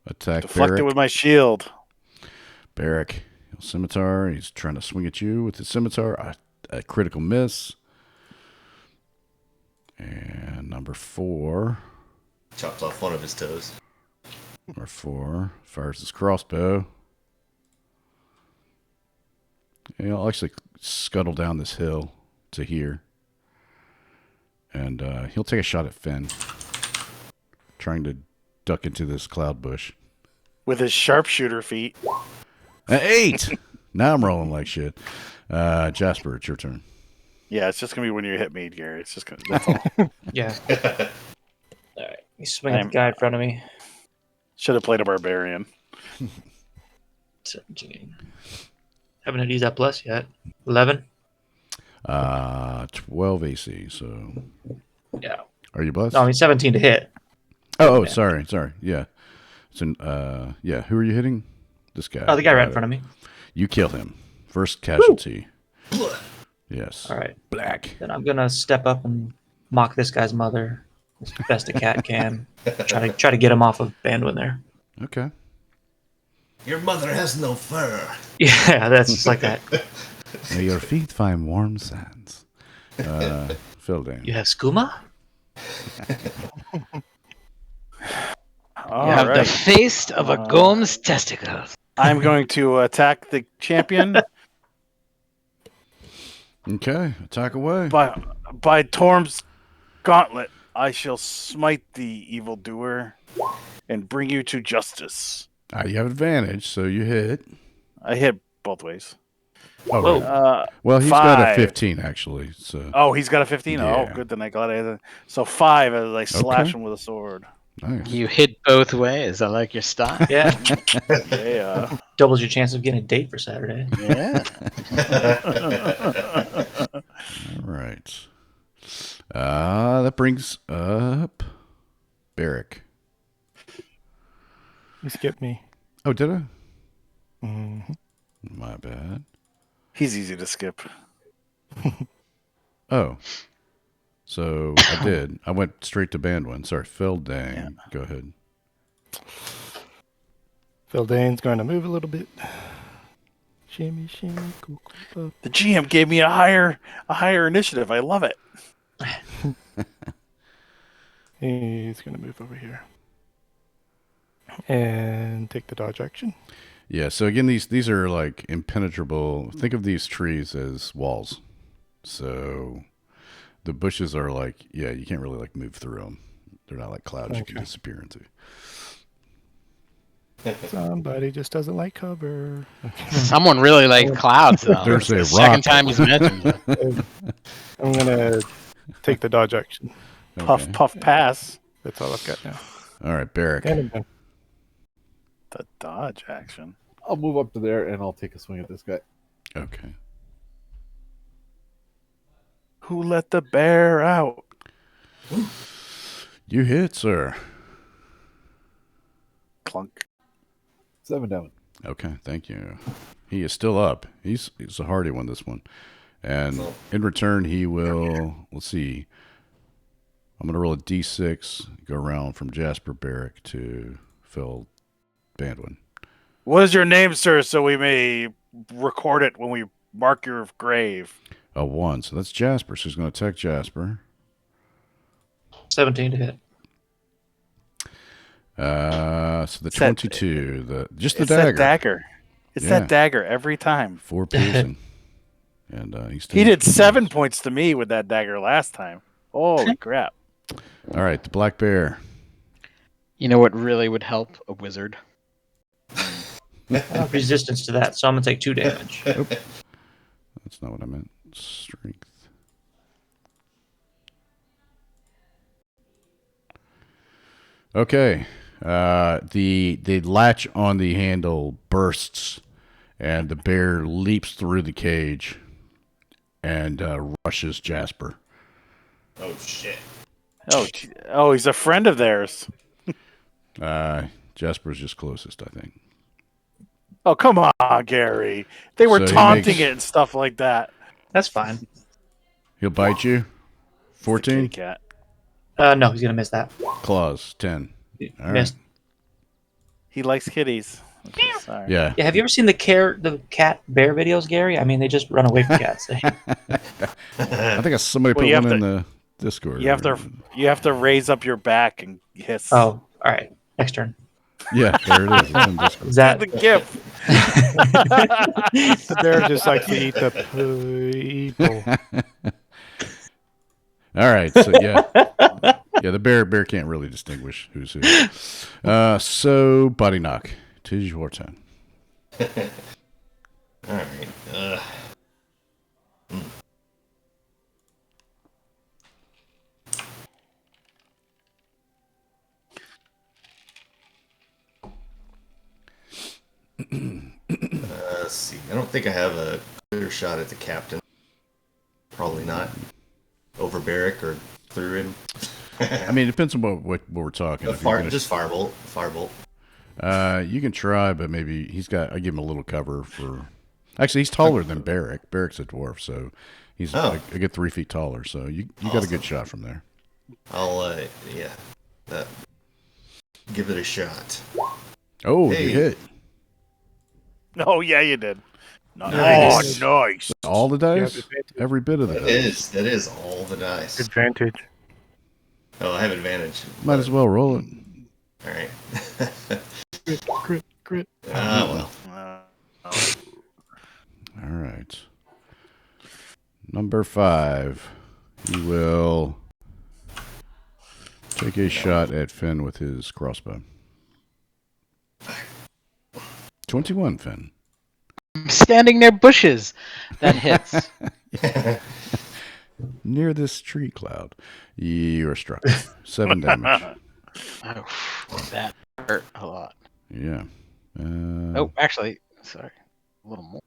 Attack Deflected Barrick. with my shield. Barrick. Scimitar. He's trying to swing at you with his scimitar. A critical miss. And number 4. Chops off one of his toes. Number 4 fires his crossbow. And he'll actually scuttle down this hill to here. And he'll take a shot at Finn. Trying to duck into this cloud bush. With his sharpshooter feet. An 8! Now I'm rolling like shit. Jasper, it's your turn. Yeah, it's just going to be when you hit me, Gary. It's just going to, that's all. Yeah. All right. You swing at the guy in front of me. Should have played a barbarian. 17. Haven't had to use that plus yet. 11. 12 AC, so... Yeah. Are you blessed? No, I mean 17 to hit. Oh, sorry. Yeah. So, yeah, who are you hitting? This guy. Oh, the guy right in front of me. You kill him. First casualty. Yes. All right. Black. Then I'm gonna step up and mock this guy's mother as best a cat can. Try to get him off of Bandwin there. Okay. Your mother has no fur. Yeah, that's just like that. May your feet find warm sands. Fildane. You have skooma? All You have the right. face of a Gome's testicles. I'm going to attack the champion Okay, attack away. by Torm's gauntlet. I shall smite the evildoer and bring you to justice. You have advantage, so you hit. I hit both ways. Oh, Whoa. right. Well, he's got a 5. 15, actually. So Oh, he's got a 15? Yeah. Oh, good. Then I got it. So 5 as I slash Okay. him with a sword. nice. You hit both ways. I like your style. Yeah. Yeah. Doubles your chance of getting a date for Saturday. Yeah. All right. That brings up Barrick. You skipped me. Oh, did I? hmm My bad. He's easy to skip. Oh. So I did. I went straight to Bandwin. Sorry, Phil Dang. Yeah. Go ahead. Fildane's going to move a little bit. Shimmy, shimmy, cool, cool. The GM gave me a higher initiative. I love it. He's going to move over here. And take the dodge action. Yeah, so again, these are like impenetrable. Think of these trees as walls. So the bushes are like, yeah, you can't really like move through them. They're not like clouds you can Okay. disappear into. Somebody just doesn't like cover. Someone really liked clouds, though. There's It's a the rock. second time he's mentioned it. I'm going to take the dodge action. Puff, Okay. puff, pass. That's all I've got now. All right, Barrick. And I'm done. The dodge action. I'll move up to there and I'll take a swing at this guy. Okay. Who let the bear out? You hit, sir. Clunk. 7 down. Okay, thank you. He is still up. He's a hardy one, this one. And in return, he will, let's see. I'm going to roll a d6, go around from Jasper Barrick to Phil Bandwin. What is your name, sir, so we may record it when we mark your grave? A 1, so that's Jasper. So he's going to attack Jasper. 17 to hit. So the It's that- 22, the It's dagger. that dagger. It's Yeah. that dagger every time. 4 piercing. And he's He did 7 points to me with that dagger last time. Holy crap. All right, the black bear. You know what really would help? A wizard. I have resistance to that, so I'm gonna take 2 damage. That's not what I meant. Strength. Okay. The latch on the handle bursts, and the bear leaps through the cage and rushes Jasper. Oh shit! Oh, he's a friend of theirs. Jasper's just closest, I think. Oh, come on, Gary. They were So he taunting makes- it and stuff like that. That's fine. He'll bite you. Kitty 14. cat. No, he's gonna miss that. Claws. 10. All right. Missed. He likes kitties. Okay, sorry. Yeah. Yeah, have you ever seen the cat bear videos, Gary? I mean, they just run away from cats. I think somebody Well, put you one have in to- the Discord. You have to raise up your back and hiss. Oh, all right. Next turn. Yeah, there it is. It's in Discord. Is that the gift. The bear just likes to eat the people. All right. So yeah, the bear can't really distinguish who's who. So body knock. 'Tis your turn. All right. Let's see. I don't think I have a clear shot at the captain. Probably not. Over Barrick or through him. I mean, it depends on what we're talking. If you're gonna- Just firebolt. Firebolt. You can try, but maybe I give him a little cover for. Actually, he's taller than Barrick. Barrick's a dwarf, so he's a good 3 feet taller. So you got a good shot from there. I'll give it a shot. Oh, Hey. you hit Oh, yeah, you did. Nice. Oh, nice. all the dice, advantage. every bit of the dice. That is all the dice. Advantage. Oh, I have advantage. Might as well roll it. All right. Crit. Well. All right. Number 5. You will take a shot at Finn with his crossbow. 21, Finn. I'm standing near bushes. That hits. Near this tree cloud. You are struck. 7 damage. Oh, that hurt a lot. Yeah. Oh, actually, sorry. A little more.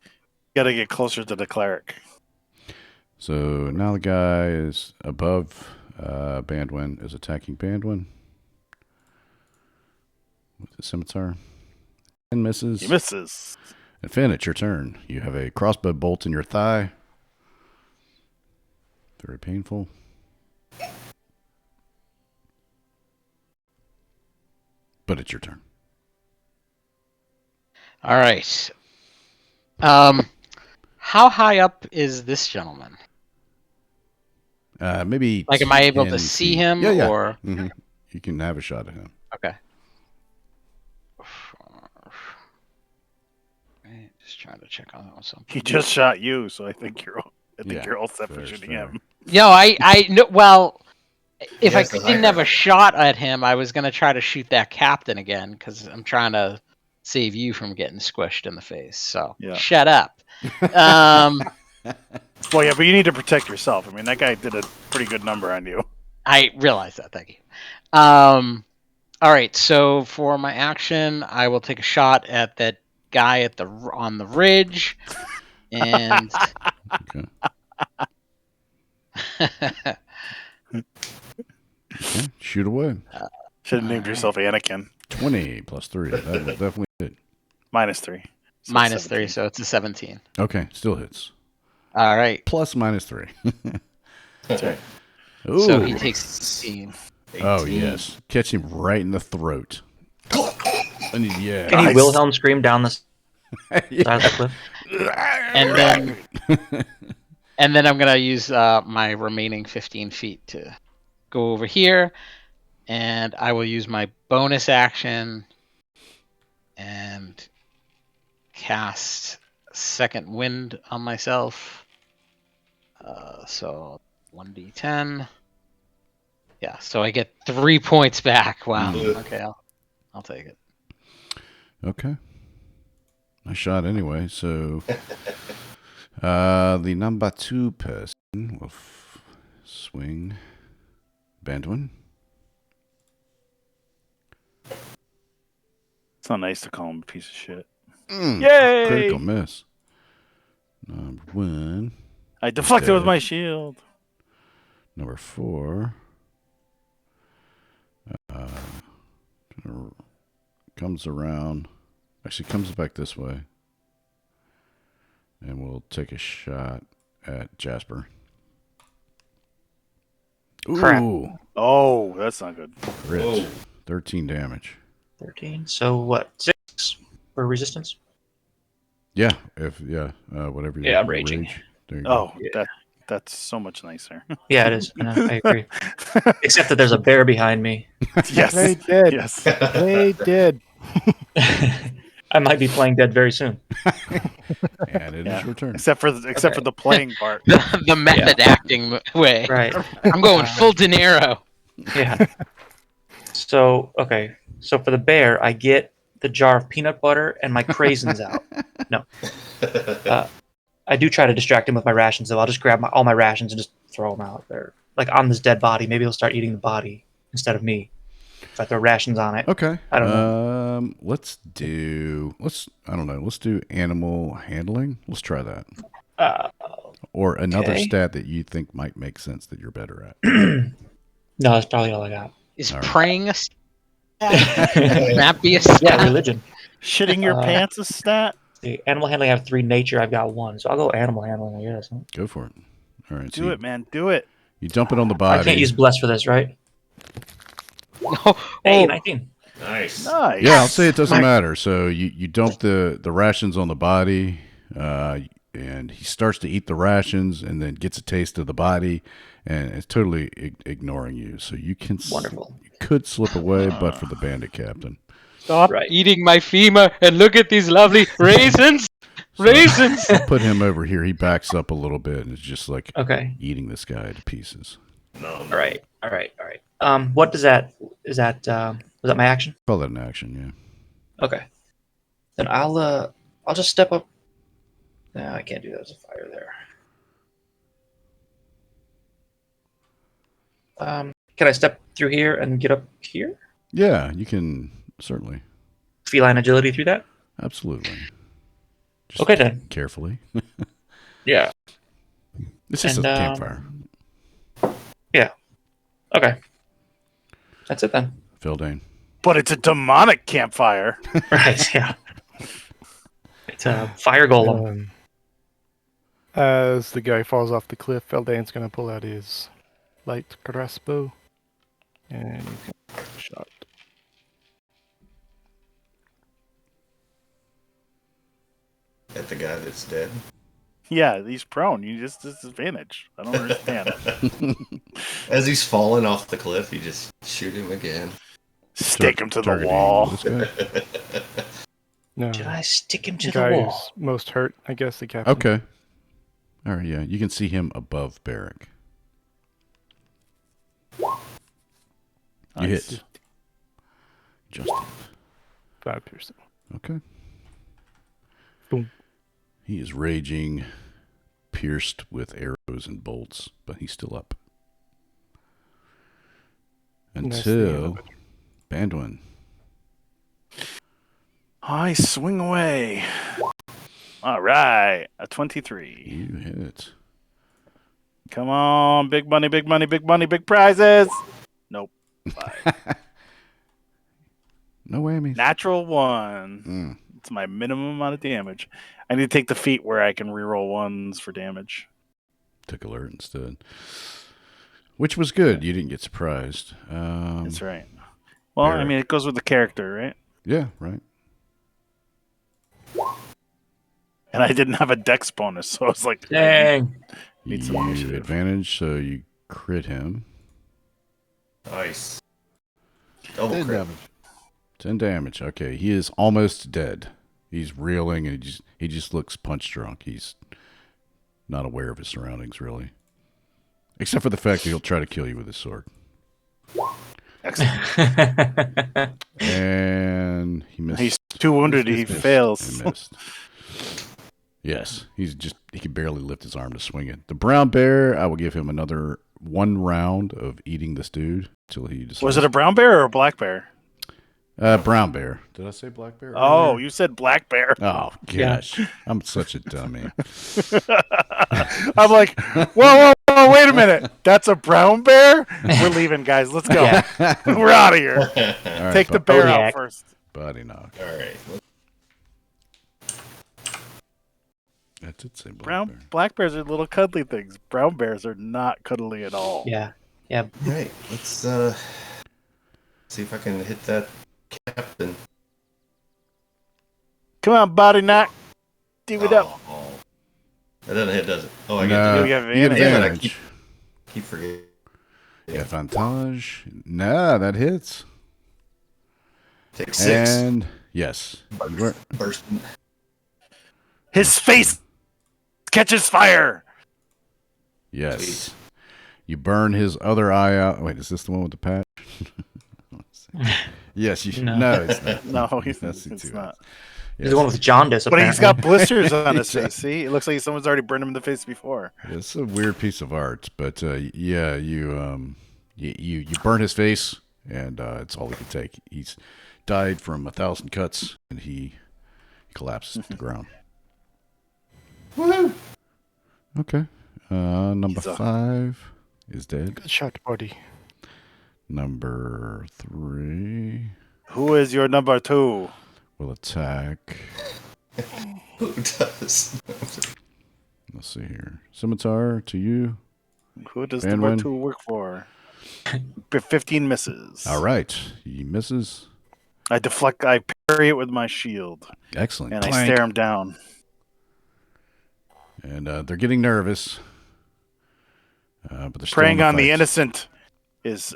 Got to get closer to the cleric. So now the guy is above Bandwin, is attacking Bandwin with the scimitar. And misses. He misses. And Finn, it's your turn. You have a crossbow bolt in your thigh. Very painful. But it's your turn. All right. How high up is this gentleman? Maybe. Like, am I able 10 to see feet. him? Yeah. Or Mm-hmm. You can have a shot at him. okay. Right, just trying to check on something. He just shot you, so I think you're all set for fair, shooting fair. him. Yo, I know. Well, if Yes, I the didn't higher. have a shot at him, I was gonna try to shoot that captain again because I'm trying to save you from getting squished in the face. So Yeah. shut up. Well, yeah, but you need to protect yourself. I mean, that guy did a pretty good number on you. I realize that. Thank you. All right. So for my action, I will take a shot at that guy on the ridge, and Okay. Okay. Shoot away. Should have named yourself Anakin. 20 plus 3. That will definitely hit. -3. So minus 17. 3, so it's a 17. Okay. Still hits. All right. Plus -3. That's right. Ooh. So he takes 16. Oh, yes. Catch him right in the throat. And yeah. Can he Nice. Wilhelm scream down the side of the cliff? And then I'm gonna use my remaining 15 feet to go over here, and I will use my bonus action and cast Second Wind on myself. So 1d10. Yeah, so I get 3 points back. Wow. Okay, I'll take it. Okay. Nice shot anyway. So the number 2 person will swing. Bandwin. It's not nice to call him a piece of shit. Yay! Critical miss. Number 1. I deflected with Dead. my shield. Number 4. Comes around. Actually, comes back this way. And we'll take a shot at Jasper. Ooh. Crap. Oh, that's not good. Crit. Whoa. 13 damage. 13. So what? 6 for resistance? Yeah, whatever you Yeah, I'm raging. rage. There you Oh, Yeah. that's so much nicer. Yeah, it is. I know, I agree. Except that there's a bear behind me. Yes. They did. Yes. They did. I might be playing dead very soon. go. And it is Yeah. your turn. Except for the playing part. The method acting way. Right. I'm going full De Niro. Yeah. So, okay. So for the bear, I get the jar of peanut butter and my craisins out. No. I do try to distract him with my rations, though. I'll just grab all my rations and just throw them out there. Like on this dead body. Maybe he'll start eating the body instead of me. If I throw rations on it. Okay. I don't know. Let's do animal handling. Let's try that. Or another okay. stat that you think might make sense that you're better at. No, that's probably all I got. Is All right. praying a stat? Can that be a stat? Yeah, religion. Shitting your pants a stat? The animal handling, I have 3. Nature, I've got 1. So I'll go animal handling, I guess. Go for it. All right. Do it, man. Do it. You dump it on the body. I can't use bless for this, right? Oh, Hey, 19. Nice. Nice. Yeah, I'll say it doesn't matter. So you dump the rations on the body, and he starts to eat the rations, and then gets a taste of the body, and it's totally ignoring you. So you can Wonderful. You could slip away, but for the bandit captain. stop Right. eating my femur and look at these lovely raisins. Raisins. I'll put him over here. He backs up a little bit, and it's just like Okay. eating this guy to pieces. No. All right. What does that? Is that? Was that my action? Call that an action, yeah. Okay. Then I'll just step up. No, I can't do that. There's a fire there. Can I step through here and get up here? Yeah, you can certainly. Feline agility through that? Absolutely. Just Okay, then. Carefully. Yeah. It's just And, a campfire. Yeah. Okay. That's it then. Feldane. But it's a demonic campfire. Right. Yeah. It's a fire golem. As the guy falls off the cliff, Feldane's going to pull out his light crossbow and shot. At the guy that's dead. Yeah, he's prone. You just disadvantage. I don't understand. As he's falling off the cliff, you just shoot him again. Stick him to the Targeting wall. this guy? No, Should I stick him to the the guy wall? who's most hurt, I guess, the captain. Okay. All right, yeah. You can see him above Barrack. You Nice. hit. Just 5 piercing. okay. Boom. He is raging, pierced with arrows and bolts, but he's still up. Nice thing Until about Bandwin. I swing away. All right, a 23. You hit. Come on, big money, big money, big money, big prizes. Nope. 5. No whammies. Natural 1. Mm. It's my minimum amount of damage. I need to take the feat where I can reroll 1s for damage. Took alert instead. Which was good. You didn't get surprised. That's right. Well, I Barrack. mean, it goes with the character, right? Yeah, right. And I didn't have a dex bonus, so I was like, Dang. Need some You initiative. advantage, so you crit him. Nice. Double 10 crit. damage. 10 damage. Okay, he is almost dead. He's reeling, and he just looks punch drunk. He's not aware of his surroundings, really. Except for the fact that he'll try to kill you with his sword. excellent. And he misses. He's 2 wounded, he Missed. fails. He missed. Yes, he can barely lift his arm to swing it. The brown bear, I will give him another 1 round of eating this dude till he decides. Was it a brown bear or a black bear? Brown bear? Did I say black bear? Oh, earlier? you said black bear. Oh gosh, I'm such a dummy. I'm like, whoa, wait a minute. That's a brown bear? We're leaving, guys. Let's go. Yeah. We're out of here. All right, Take the bear Kodiak. out first. body knock. All right. I did say black bear. Black bears are little cuddly things. Brown bears are not cuddly at all. Yeah. All right. Let's see if I can hit that captain. Come on, body knock. Do it up. Oh. That doesn't hit, does it? Oh, I No, You get have you get advantage. Damn it, I advantage. keep forgetting. Avantage. Nah, that hits. Take 6. And yes, you were- Burst. His face catches fire. yes. You burn his other eye out. Wait, is this the one with the patch? Yes, you. No. No, it's not. No, That's it's the two not. eyes. He's the one with jaundice, But he's apparently. got blisters on his face. See, it looks like someone's already burned him in the face before. It's a weird piece of art, but yeah, you burn his face, and it's all he could take. He's died from 1,000 cuts, and he collapses to the ground. Woohoo! Okay, number He's 5 is dead. Good shot, buddy. Number 3 Who is your number 2? will attack. Who does? Let's see here. Scimitar to you. Who does Van number Wen. 2 work for? 15 misses. All right, he misses. I deflect. I parry it with my shield, Excellent. and I Clank. stare him down. And they're getting nervous. But they're still Preying in on the fight. innocent is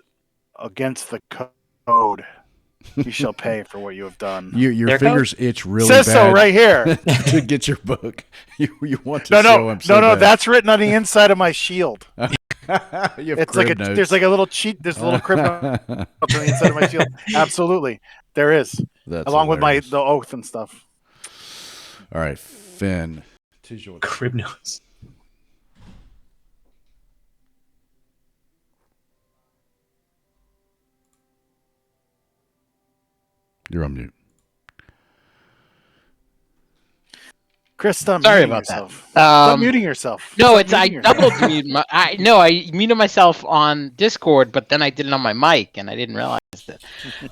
against the code. You shall pay for what you have done. Your Their fingers itch really Says bad so right here. to get your book. You want to No, show him so no. bad. That's written on the inside of my shield. You have It's like crib notes. there's like a little cheat. There's a little crib note on the inside of my shield. Absolutely, there is. That's Along hilarious. with the oath and stuff. All right, Finn. Tis your turn. Crib notes. You're on mute. Chris, stop Sorry muting about that. yourself. Stop Um, muting yourself. No, Stop it's I muting yourself. doubled mute my. I muted myself on Discord, but then I did it on my mic, and I didn't realize that.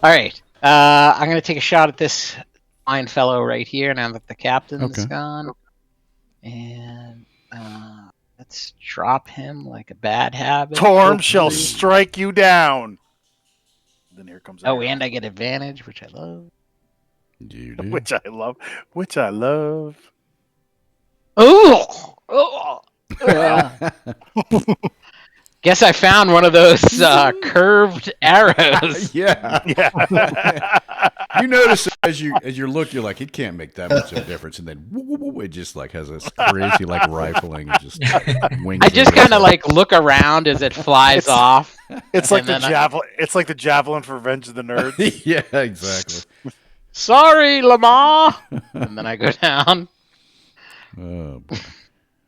All right, I'm gonna take a shot at this fine fellow right here now that the captain's Okay. gone, and let's drop him like a bad habit. Torm shall hopefully. strike you down. Then here comes. Oh, Aaron. and I get advantage, which I love. You do. Which I love. Which I love. Oh, guess I found one of those curved arrows. Yeah. Yeah. You notice as you look, you're like, it can't make that much of a difference, and then it just like has this crazy like rifling, and just wings. I just it. kind of like look around as it flies It's- off. It's like And the then I- javelin. It's like the javelin for Revenge of the Nerds. Yeah, exactly. Sorry, Lamar. And then I go down, Oh boy.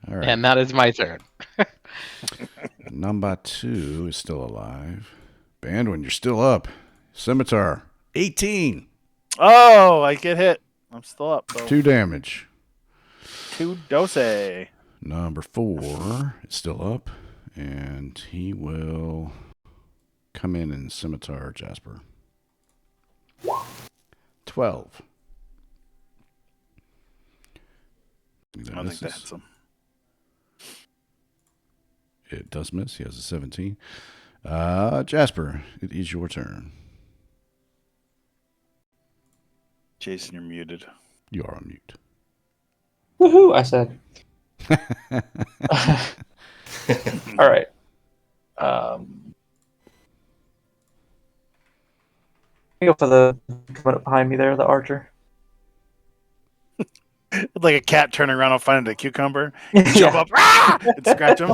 All right. and that is my turn. Number 2 is still alive. Bandwin, you're still up. Scimitar, 18. Oh, I get hit. I'm still up. Though. 2 damage. 2 dose. Number 4 is still up, and he will come in and scimitar Jasper. 12. I don't think that hits him. It does miss. He has a 17. Jasper, it is your turn. Jason, you're muted. You are on mute. Woohoo! I said. All right. Go for the coming up behind me there, the archer. Like a cat turning around and finding a cucumber. You jump up and scratch him.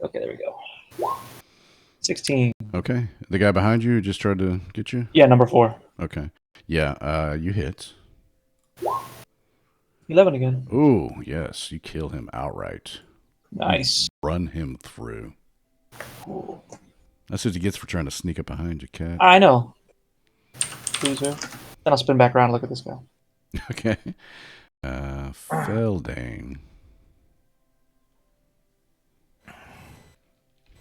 Okay, there we go. 16. Okay. The guy behind you just tried to get you? Yeah, number 4. Okay. Yeah, you hit. 11 again. Ooh, yes. You kill him outright. Nice. Run him through. Cool. That's what he gets for trying to sneak up behind you, cat. I know. Loser. Then I'll spin back around and look at this guy. Okay. Feldane.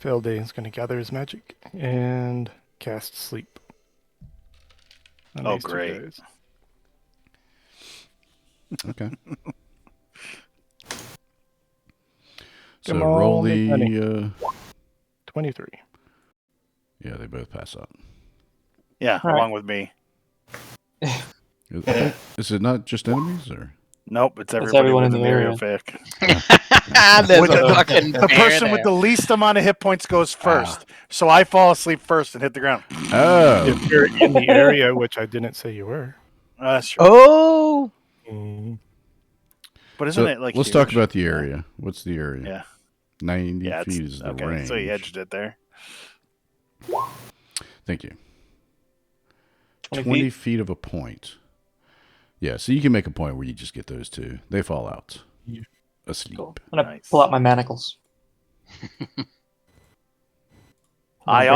Feldane's going to gather his magic and cast sleep. on Oh, these two great. guys. Okay. So Come on, roll big money. the. 23. Yeah, they both pass out. Yeah, All right. along with me. Is it not just enemies or? Nope, it's everybody everyone in within the the area area. of Vic. There's With a the- fucking The bear person with there. the least amount of hit points goes first. So I fall asleep first and hit the ground. Oh, If you're in the area, which I didn't say you were. That's true. Oh, Mm, But isn't so it like let's talk huge? about the area. What's the area? Yeah. 90 Yeah, feet is the okay. range. So you edged it there. Thank you. 20 20 feet. feet of a point. Yeah, so you can make a point where you just get those two. They fall out. Yeah. Asleep. Cool. I'm gonna Nice. pull out my manacles. I Bring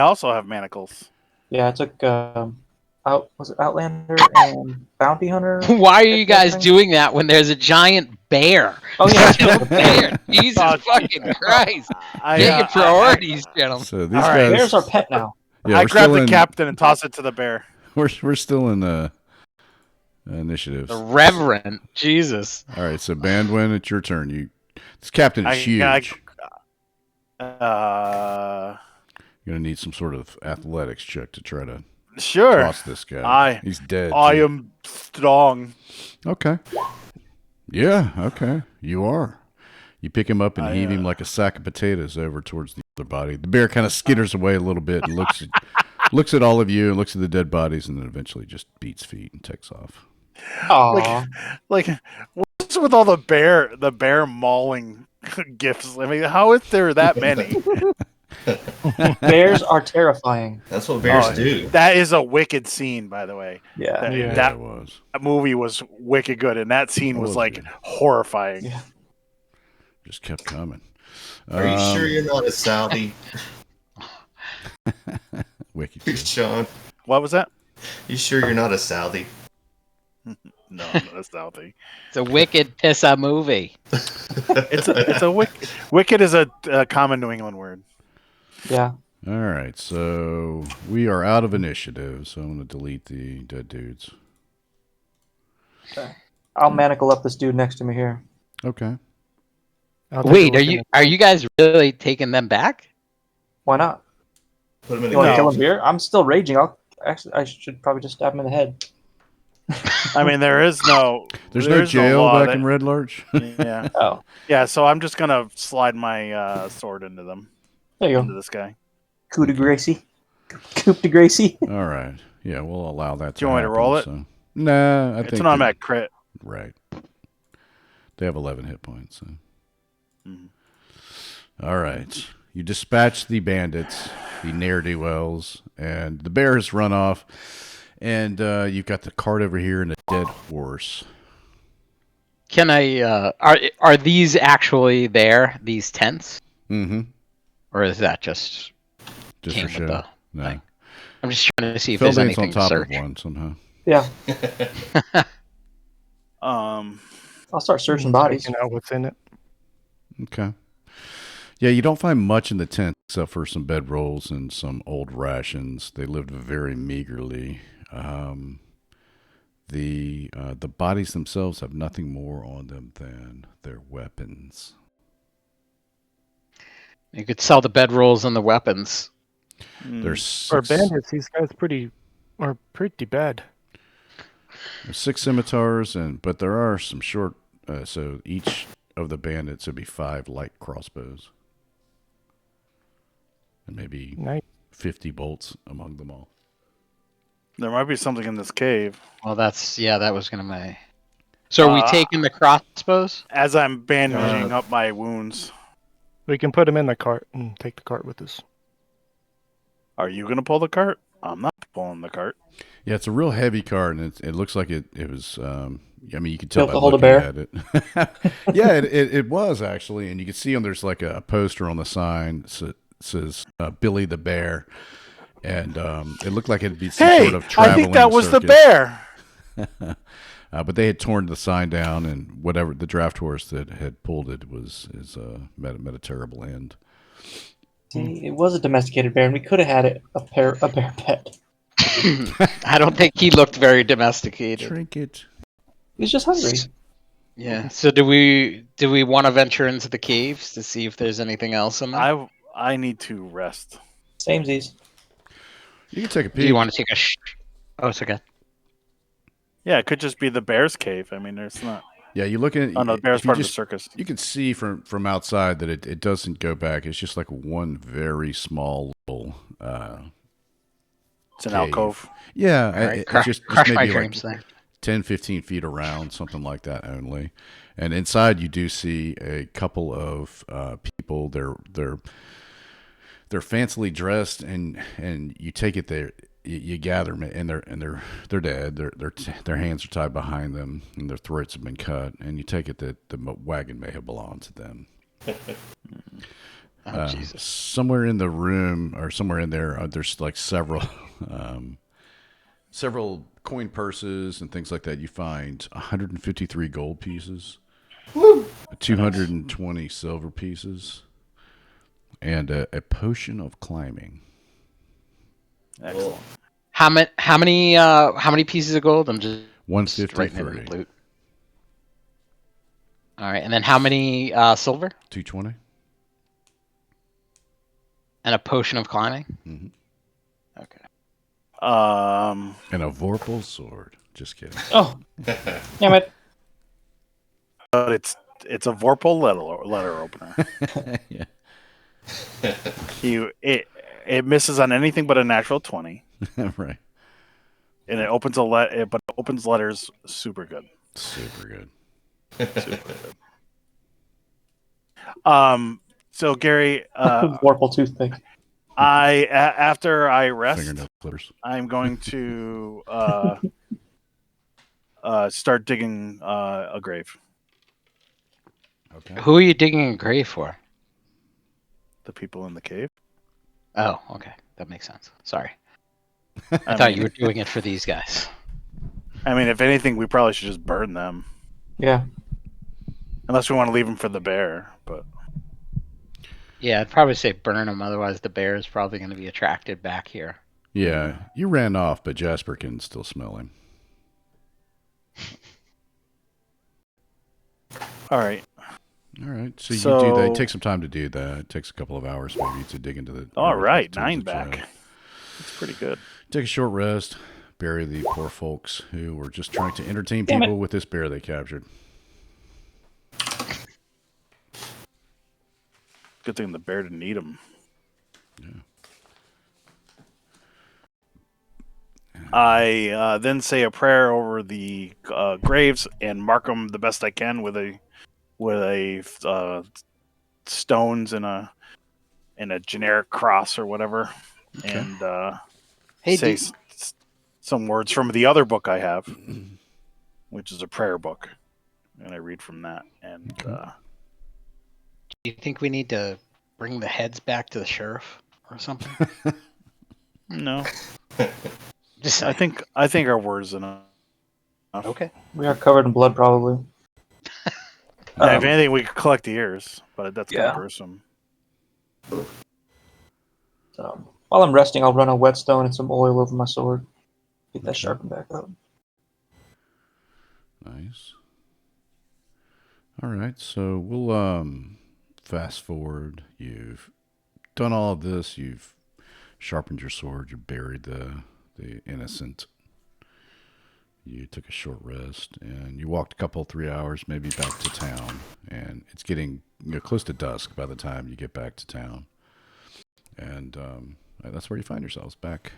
also have manacles. Yeah, I took was it Outlander and Bounty Hunter? why are you guys Thing? doing that when there's a giant bear? Oh yeah, Kill the bear. Jesus Oh, fucking Christ. I, Get your priorities, gentlemen. So these All right, guys. there's our pet now. Yeah, I we're grab still the in. captain and toss it to the bear. We're still in initiatives. The Reverend. Jesus. All right, so Bandwin, it's your turn. This captain is huge. Uh, You're gonna need some sort of athletics check to try to sure. toss this guy. He's dead. I too. am strong. Okay. Yeah. Okay. You are. You pick him up and heave him like a sack of potatoes over towards the other body. The bear kind of skitters away a little bit and looks at all of you and looks at the dead bodies and then eventually just beats feet and takes off. Aw. Like, what's with all the bear mauling gifts? I mean, how is there that many? Bears are terrifying. That's what bears Oh, do. That is a wicked scene, by the way. Yeah. That, Yeah. that it was. movie was wicked good, and that scene It was was like good. horrifying. Yeah. Just kept coming. Are you sure you're not a Saudi, Wicked. Sean? What was that? You sure you're not a Saudi? No, that's healthy. It's a wicked pissa movie. It's a wicked. Wicked is a common New England word. Yeah. All right, so we are out of initiative, so I'm going to delete the dead dudes. I'll manacle up this dude next to me here. Okay. I'll take a Wait, look are you guys really taking them back? Why not? Put him in You want to No. kill him here? I'm still raging. I should probably just stab him in the head. I mean, there's no jail law back in Red Larch. Yeah, Oh, yeah. So I'm just gonna slide my sword into them, there you into go. this guy. Coup de Gracie. Coup de Gracie. All right. Yeah, we'll allow that. Do you want me to happen, roll it? So. Nah, I It's think an automatic crit. Right. They have 11 hit points. So. Mhm. All right. You dispatch the bandits, the ne'er-do-wells, and the bears run off. And you've got the cart over here and a dead horse. Can I? Are these actually there? These tents, Mm-hmm. or is that just? Just Came for with show. the No. thing. I'm just trying to see if there's Feldane's anything on to top search. of one somehow. Yeah. Um, I'll start searching bodies. Checking out what's in it. Okay. Yeah, you don't find much in the tent except for some bedrolls and some old rations. They lived very meagerly. The bodies themselves have nothing more on them than their weapons. You could sell the bedrolls and the weapons. There's For six, bandits, these guys are pretty bad. there's 6 scimitars, but there are some short. So each of the bandits would be 5 light crossbows, and maybe Nice. 50 bolts among them all. there might be something in this cave. Well, that was gonna be. So are we Uh, taking the crossbows? As I'm bandaging up my wounds. We can put them in the cart and take the cart with us. Are you gonna pull the cart? I'm not pulling the cart. Yeah, it's a real heavy cart, and it looks like it was. I mean, you can tell Built by to hold a looking bear? at it. Yeah, it was actually, and you can see there's like a poster on the sign says Billy the Bear, and it looked like it'd be some Hey, sort of I traveling think that was the circus. bear. But they had torn the sign down, and whatever the draft horse that had pulled it met a terrible end. See, it was a domesticated bear, and we could have had it a bear pet. I don't think he looked very domesticated. Trinket. He was just hungry. Yeah. So do we want to venture into the caves to see if there's anything else in there? I need to rest. Samesies. You can take a peek. Do you want to take a? Oh, it's okay. Yeah, it could just be the bear's cave. I mean, there's not. Yeah, you look at Oh no, the bear's if you part of the just- circus. You can see from outside that it doesn't go back. It's just like one very small little. It's an cave. alcove. Yeah, All right, it's just crush my maybe dreams like there. 10, 15 feet around, something like that only. And inside, you do see a couple of people. They're fancily dressed, and you take it there. You gather them, and they're dead. Their hands are tied behind them, and their throats have been cut. And you take it that the wagon may have belonged to them. Oh, Jesus. Somewhere in the room, or somewhere in there, there's like several coin purses and things like that. You find 153 gold pieces, 220 silver pieces, and a potion of climbing. Excellent. How many pieces of gold? I'm just writing it in 153. the loot. All right, and then how many silver? 220. And a potion of climbing. Mhm. Okay. And a Vorpal sword. Just kidding. Oh, damn it. But it's a Vorpal letter opener. Yeah. It misses on anything but a natural 20, Right. and it opens but it opens letters super good. Super good. Super good. So Gary, Vorpal toothpick. after I rest, Fingernail clippers. I'm going to start digging a grave. Okay. Who are you digging a grave for? The people in the cave. Oh, okay, that makes sense. Sorry, I thought you were doing it for these guys. I mean, if anything, we probably should just burn them, Yeah. unless we want to leave them for the bear. But Yeah, I'd probably say burn them. Otherwise, the bear is probably going to be attracted back here. Yeah, you ran off, but Jasper can still smell him. all right. All right, so you do that. It takes some time to do that. It takes a couple of hours maybe to dig into the. All right, to 9 the back. chest. That's pretty good. Take a short rest. Bury the poor folks who were just trying to entertain Damn it. people with this bear they captured. Good thing the bear didn't eat him. I then say a prayer over the graves and mark them the best I can with a stones and a generic cross or whatever, and Hey, say some words from the other book I have, which is a prayer book, and I read from that. And do you think we need to bring the heads back to the sheriff or something? no, Just I think our words enough. okay. We are covered in blood, probably. If anything, we could collect the ears, but that's kind Yeah. of gruesome. While I'm resting, I'll run a whetstone and some oil over my sword. Get that Okay. sharpened back up. Nice. All right, so we'll fast forward. You've done all of this. You've sharpened your sword. You buried the innocent. You took a short rest, and you walked a couple, 3 hours, maybe back to town. And it's getting close to dusk by the time you get back to town. And that's where you find yourselves, back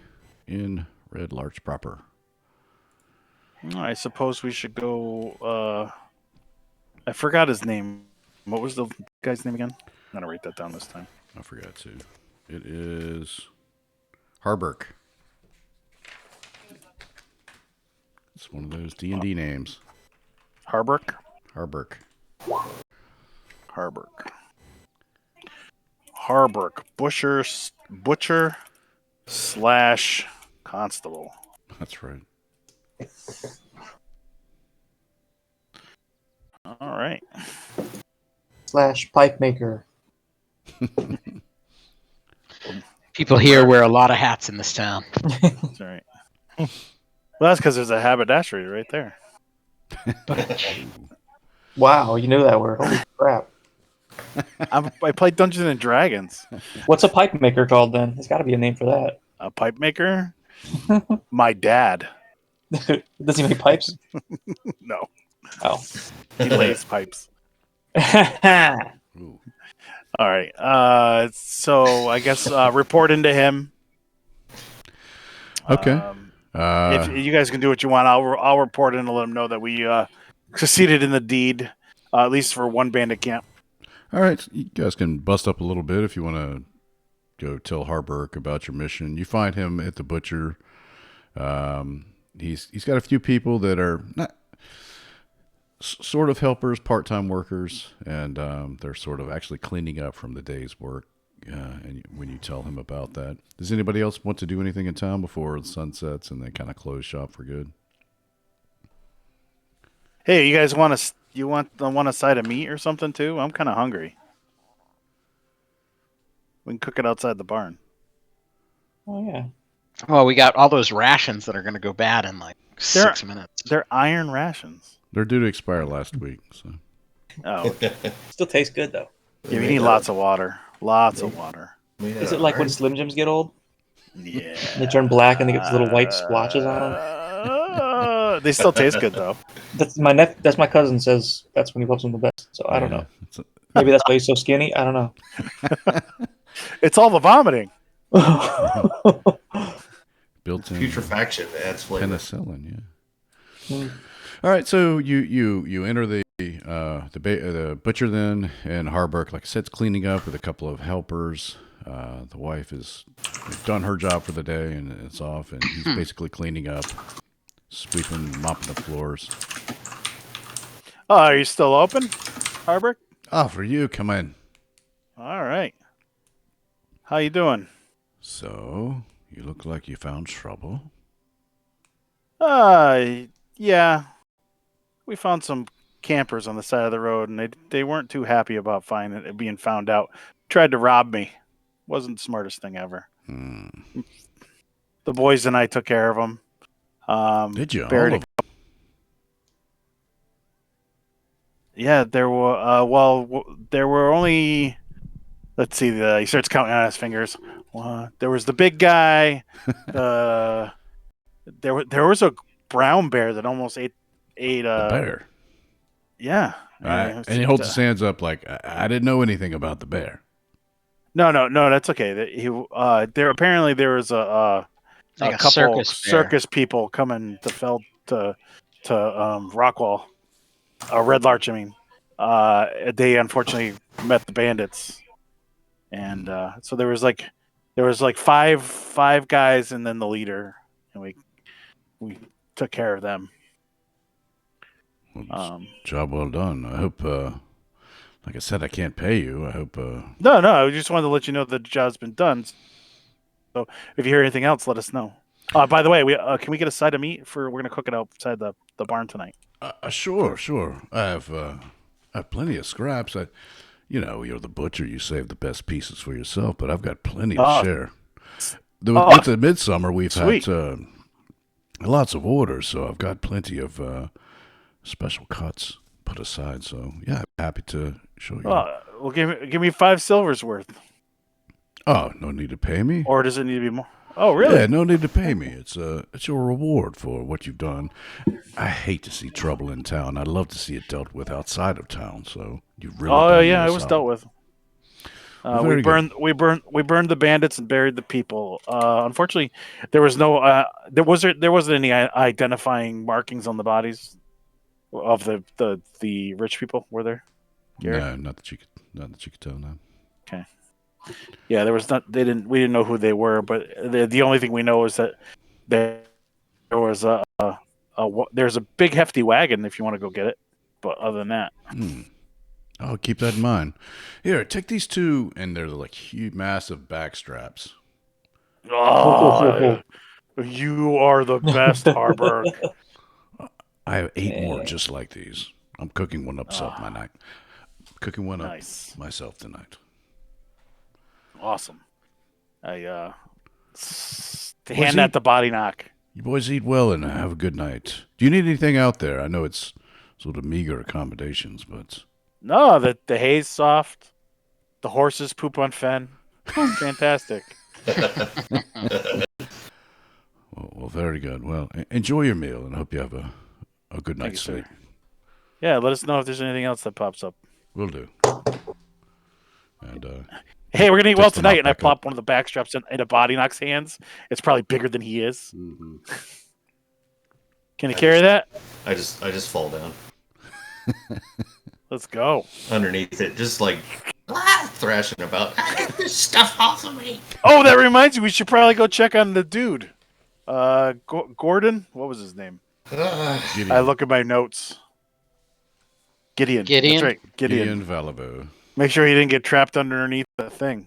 in Red Larch proper. I suppose we should go. I forgot his name. What was the guy's name again? I'm gonna write that down this time. I forgot to. It is Harburk. It's one of those D&D names. Harburk. Harburk. Butcher / constable. That's right. All right. / pipe maker. People here wear a lot of hats in this town. That's all right. Well, that's because there's a haberdashery right there. Wow, you knew that word. Holy crap. I play Dungeons and Dragons. What's a pipe maker called then? There's got to be a name for that. A pipe maker? My dad. Does he make pipes? No. Oh. He lays pipes. Ooh. All right. So I guess report into him. Okay. If you guys can do what you want, I'll report in to let him know that we succeeded in the deed, at least for one bandit camp. All right. You guys can bust up a little bit if you want to go tell Harburk about your mission. You find him at the butcher. He's got a few people that are not sort of helpers, part-time workers, and they're sort of actually cleaning up from the day's work. And when you tell him about that, does anybody else want to do anything in town before the sun sets and they kind of close shop for good? Hey, you guys want a side of meat or something too? I'm kind of hungry. We can cook it outside the barn. Oh, yeah. Well, we got all those rations that are going to go bad in like 6 minutes. They're iron rations. They're due to expire last week. So. Oh, okay. Still tastes good, though. Yeah, we need lots of water. Lots of water. Is it like when Slim Jims get old? Yeah. They turn black and they get those little white splotches on them? They still taste good, though. That's my cousin says that's when he loves them the best. So I don't know. Maybe that's why he's so skinny. I don't know. It's all the vomiting. Built-in Putrefaction adds flavor. penicillin, yeah. All right, so you enter the butcher then, and Harburk, like I said, is cleaning up with a couple of helpers. The wife has done her job for the day and it's off, and he's basically cleaning up, sweeping, mopping the floors. Oh, are you still open, Harburk? Oh, for you, come in. All right. How you doing? So, you look like you found trouble. Yeah. We found some campers on the side of the road, and they weren't too happy about being found out. Tried to rob me. Wasn't the smartest thing ever. The boys and I took care of them. Did you? Yeah, there were. There were only. Let's see. He starts counting on his fingers. There was the big guy. There was a brown bear that almost ate a bear. Yeah. And he holds his hands up like I didn't know anything about the bear. No, that's okay. There was a couple circus people coming to Rockwall, Red Larch. I mean, they unfortunately met the bandits, and so there was like five guys, and then the leader, and we took care of them. Job well done. I hope. Like I said, I can't pay you. I hope. No. I just wanted to let you know that the job's been done. So if you hear anything else, let us know. By the way, can we get a side of meat we're gonna cook it outside the barn tonight? Sure. I have plenty of scraps. You're the butcher. You save the best pieces for yourself, but I've got plenty to share. With the midsummer, we've had lots of orders, so I've got plenty of special cuts put aside. So yeah, I'm happy to show you. Well, give me 5 silvers worth. Oh, no need to pay me? Or does it need to be more? Oh, really? Yeah, no need to pay me. It's your reward for what you've done. I hate to see trouble in town. I'd love to see it dealt with outside of town. So you really. Oh yeah, it was dealt with. Well, we burned the bandits and buried the people. Unfortunately, there was no there wasn't any identifying markings on the bodies of the rich people. Were there? Garrett? No, not that you could tell. No. Okay. Yeah, there was not. We didn't know who they were, but the only thing we know is that there was there's a big hefty wagon if you want to go get it. But other than that, I'll keep that in mind. Here, take these two, and they're like huge, massive back straps. oh, you are the best, Harburk. I have 8 more just like these. I'm cooking one up Cooking one up Nice, myself tonight. awesome. I Boys hand that to Body Knock. You boys eat well and have a good night. Do you need anything out there? I know it's sort of meager accommodations, but No, the hay's soft. The horses poop on Fen. Fantastic. well, very good. Well, enjoy your meal and hope you have a good Thank night's you, sir. sleep. Yeah, let us know if there's anything else that pops up. Will do. And Hey, we're gonna eat well Just to knock tonight, and I back up. plop one of the back straps into Body Knock's hands. It's probably bigger than he is. Mm-hmm. Can you carry that? I just fall down Let's go. underneath it, just like thrashing about. Get this stuff off of me. Oh, that reminds you, we should probably go check on the dude. Gordon? What was his name? Ugh. I look at my notes. Gideon. Gideon? That's right. Gideon Valabo. Make sure he didn't get trapped underneath the thing.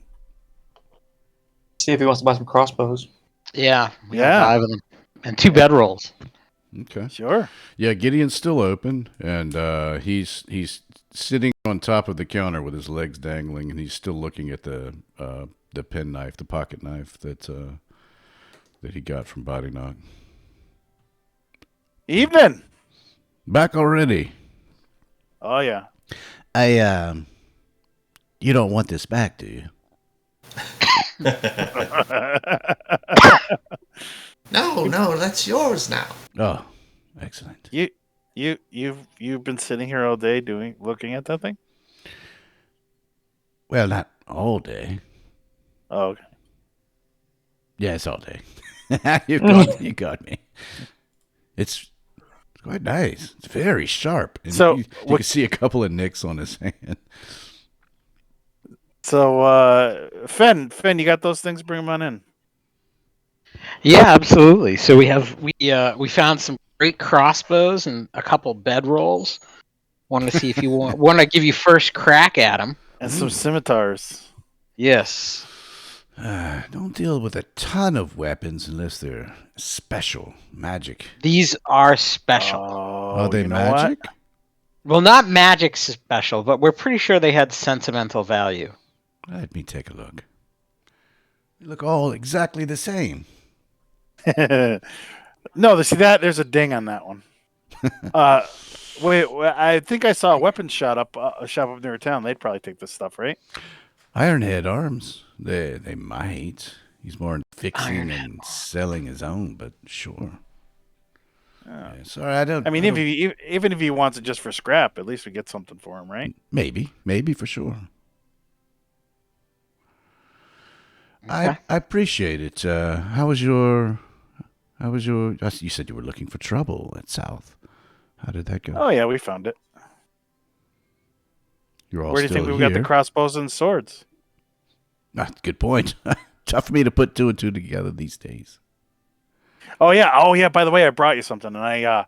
See if he wants to buy some crossbows. Yeah. We Yeah. got 5 of them. And 2 bedrolls. Okay. Sure. Yeah, Gideon's still open, and he's sitting on top of the counter with his legs dangling, and he's still looking at the penknife, the pocket knife that he got from Body Knock. Evening. Back already. Oh, yeah. You don't want this back, do you? No, that's yours now. Oh, excellent. You've been sitting here all day looking at that thing? Well, not all day. Oh, okay. Yeah, it's all day. You got me. It's quite nice. It's very sharp. And So, you can see a couple of nicks on his hand. So, Fen, you got those things? Bring them on in. Yeah, absolutely. So we found some great crossbows and a couple bedrolls. Wanted to see if you want to give you first crack at them. And some scimitars. Yes. Don't deal with a ton of weapons unless they're special magic. These are special. Oh, Are they you know what? magic? Well, not magic special, but we're pretty sure they had sentimental value. Let me take a look. They look all exactly the same. No, see that there's a ding on that one. Wait, I think I saw a weapons shop up near town. They'd probably take this stuff, right? Ironhead arms. They might. He's more in fixing Ironhead and selling his own, but sure. Oh. Yeah, sorry, I don't. I mean, I even if he wants it just for scrap, at least we get something for him, right? maybe for sure. Okay. I appreciate it. How was your? You said you were looking for trouble at South. How did that go? Oh yeah, we found it. You're all Where do you still think we here. got the crossbows and swords? Good point. Tough for me to put 2 and 2 together these days. Oh yeah. By the way, I brought you something, and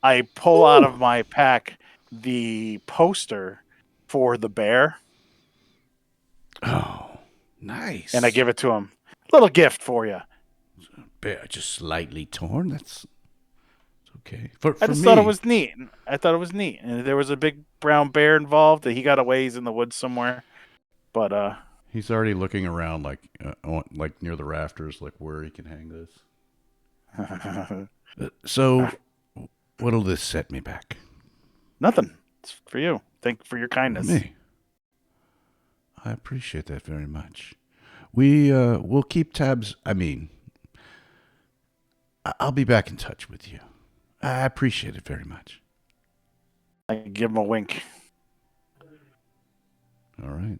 I pull out of my pack the poster for the bear, Oh, nice. and I give it to him. Little gift for you. Bear just slightly torn. That's okay. For I just me, thought it was neat. And there was a big brown bear involved. He got away. He's in the woods somewhere. But He's already looking around, like near the rafters, like where he can hang this. So, what'll this set me back? nothing. It's for you. Thank you for your kindness. Me. I appreciate that very much. We'll keep tabs. I mean, I'll be back in touch with you. I appreciate it very much. I give him a wink. All right.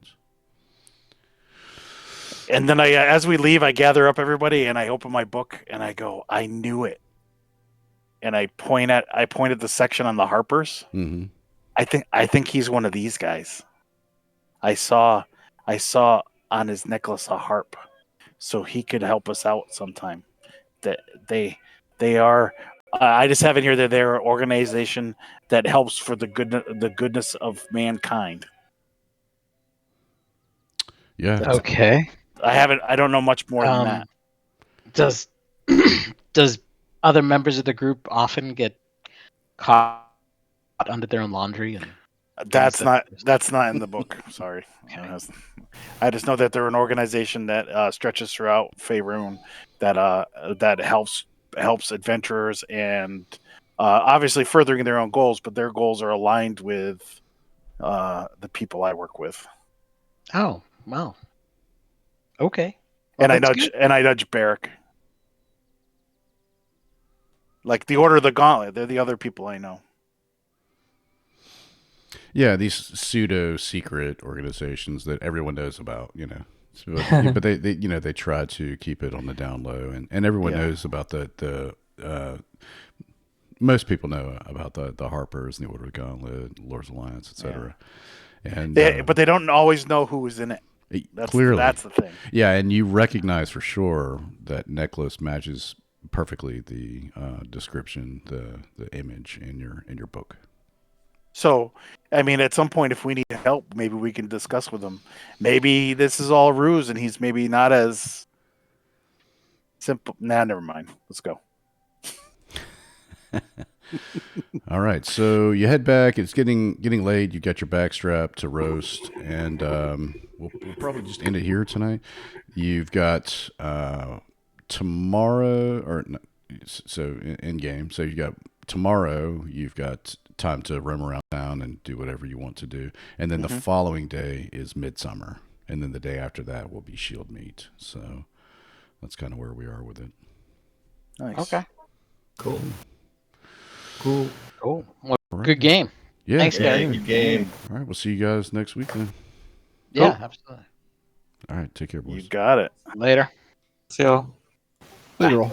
And then as we leave, I gather up everybody and I open my book and I go, I knew it. And I point at the section on the Harpers. Mm-hmm. I think he's one of these guys. I saw on his necklace a harp, so he could help us out sometime. That they are. I just have in here that they're an organization that helps for the goodness of mankind. Yeah. Okay. I don't know much more than that. Does does other members of the group often get caught under their own laundry? And That's not in the book. Sorry. I just know that they're an organization that stretches throughout Faerun that helps adventurers and obviously furthering their own goals, but their goals are aligned with the people I work with. Oh, wow. Okay. And I nudge Barrick. Like the Order of the Gauntlet, they're the other people I know. Yeah, these pseudo secret organizations that everyone knows about, So, but they try to keep it on the down low, and everyone knows about the most people know about the Harpers and the Order of the Gauntlet, Lord's Alliance, etc. And but they don't always know who is in it. Clearly, that's the thing. Yeah, and you recognize for sure that necklace matches perfectly the description, the image in your book. So, I mean, at some point, if we need help, maybe we can discuss with him. Maybe this is all a ruse, and he's maybe not as simple. Nah, never mind. Let's go. All right, so you head back. It's getting late. You got your back strapped to roast, and we'll probably just end it here tonight. You've got tomorrow, or so in game. So you got tomorrow. You've got time to roam around town and do whatever you want to do, and then the following day is Midsummer, and then the day after that will be Shield Meet. So that's kind of where we are with it. Nice. Okay. Cool. Well, Right. good game. Yeah. Thanks, guys. Good game. All right, we'll see you guys next week then. Yeah, absolutely. All right, take care, boys. You got it. Later. See y'all. Later all.